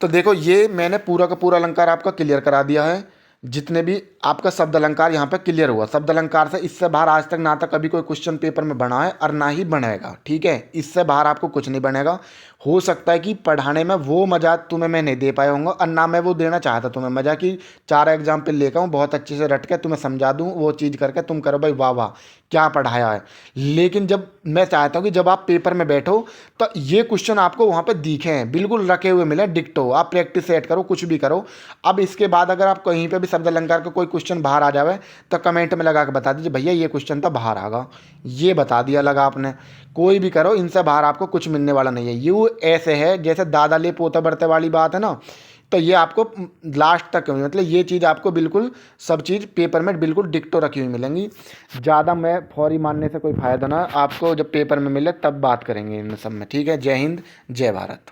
तो देखो ये मैंने पूरा का पूरा अलंकार आपका क्लियर करा दिया है। जितने भी आपका शब्द अलंकार यहाँ पे क्लियर हुआ। शब्द अलंकार से इससे बाहर आज तक ना तक कभी कोई क्वेश्चन पेपर में बना है और ना ही बनेगा, ठीक है। इससे बाहर आपको कुछ नहीं बनेगा। हो सकता है कि पढ़ाने में वो मजा तुम्हें मैं नहीं दे पाया हूँगा और ना मैं वो देना चाहता तुम्हें मजा कि 4 एग्जाम्पल लेकर हूँ बहुत अच्छे से रट के तुम्हें समझा दूँ, वो चीज़ करके तुम करो भाई वाह वाह क्या पढ़ाया है। लेकिन जब मैं चाहता हूँ कि जब आप पेपर में बैठो तो ये क्वेश्चन आपको वहाँ पे दिखे हैं, बिल्कुल रखे हुए मिले डिक्टो। आप प्रैक्टिस सेट करो, कुछ भी करो। अब इसके बाद अगर आप कहीं पे भी शब्द अलंकार का कोई क्वेश्चन बाहर आ जावे तो कमेंट में लगा के बता दीजिए भैया ये क्वेश्चन तो बाहर आगा। ये बता दिया लगा आपने। कोई भी करो, इनसे बाहर आपको कुछ मिलने वाला नहीं है। यू ऐसे है जैसे दादा ले पोता बढ़ते वाली बात है ना, तो ये आपको लास्ट तक मतलब ये चीज़ आपको बिल्कुल सब चीज़ पेपर में बिल्कुल डिक्टो रखी हुई मिलेंगी। ज़्यादा मैं फौरी मानने से कोई फ़ायदा ना, आपको जब पेपर में मिले तब बात करेंगे इन सब में, ठीक है। जय हिंद, जय भारत।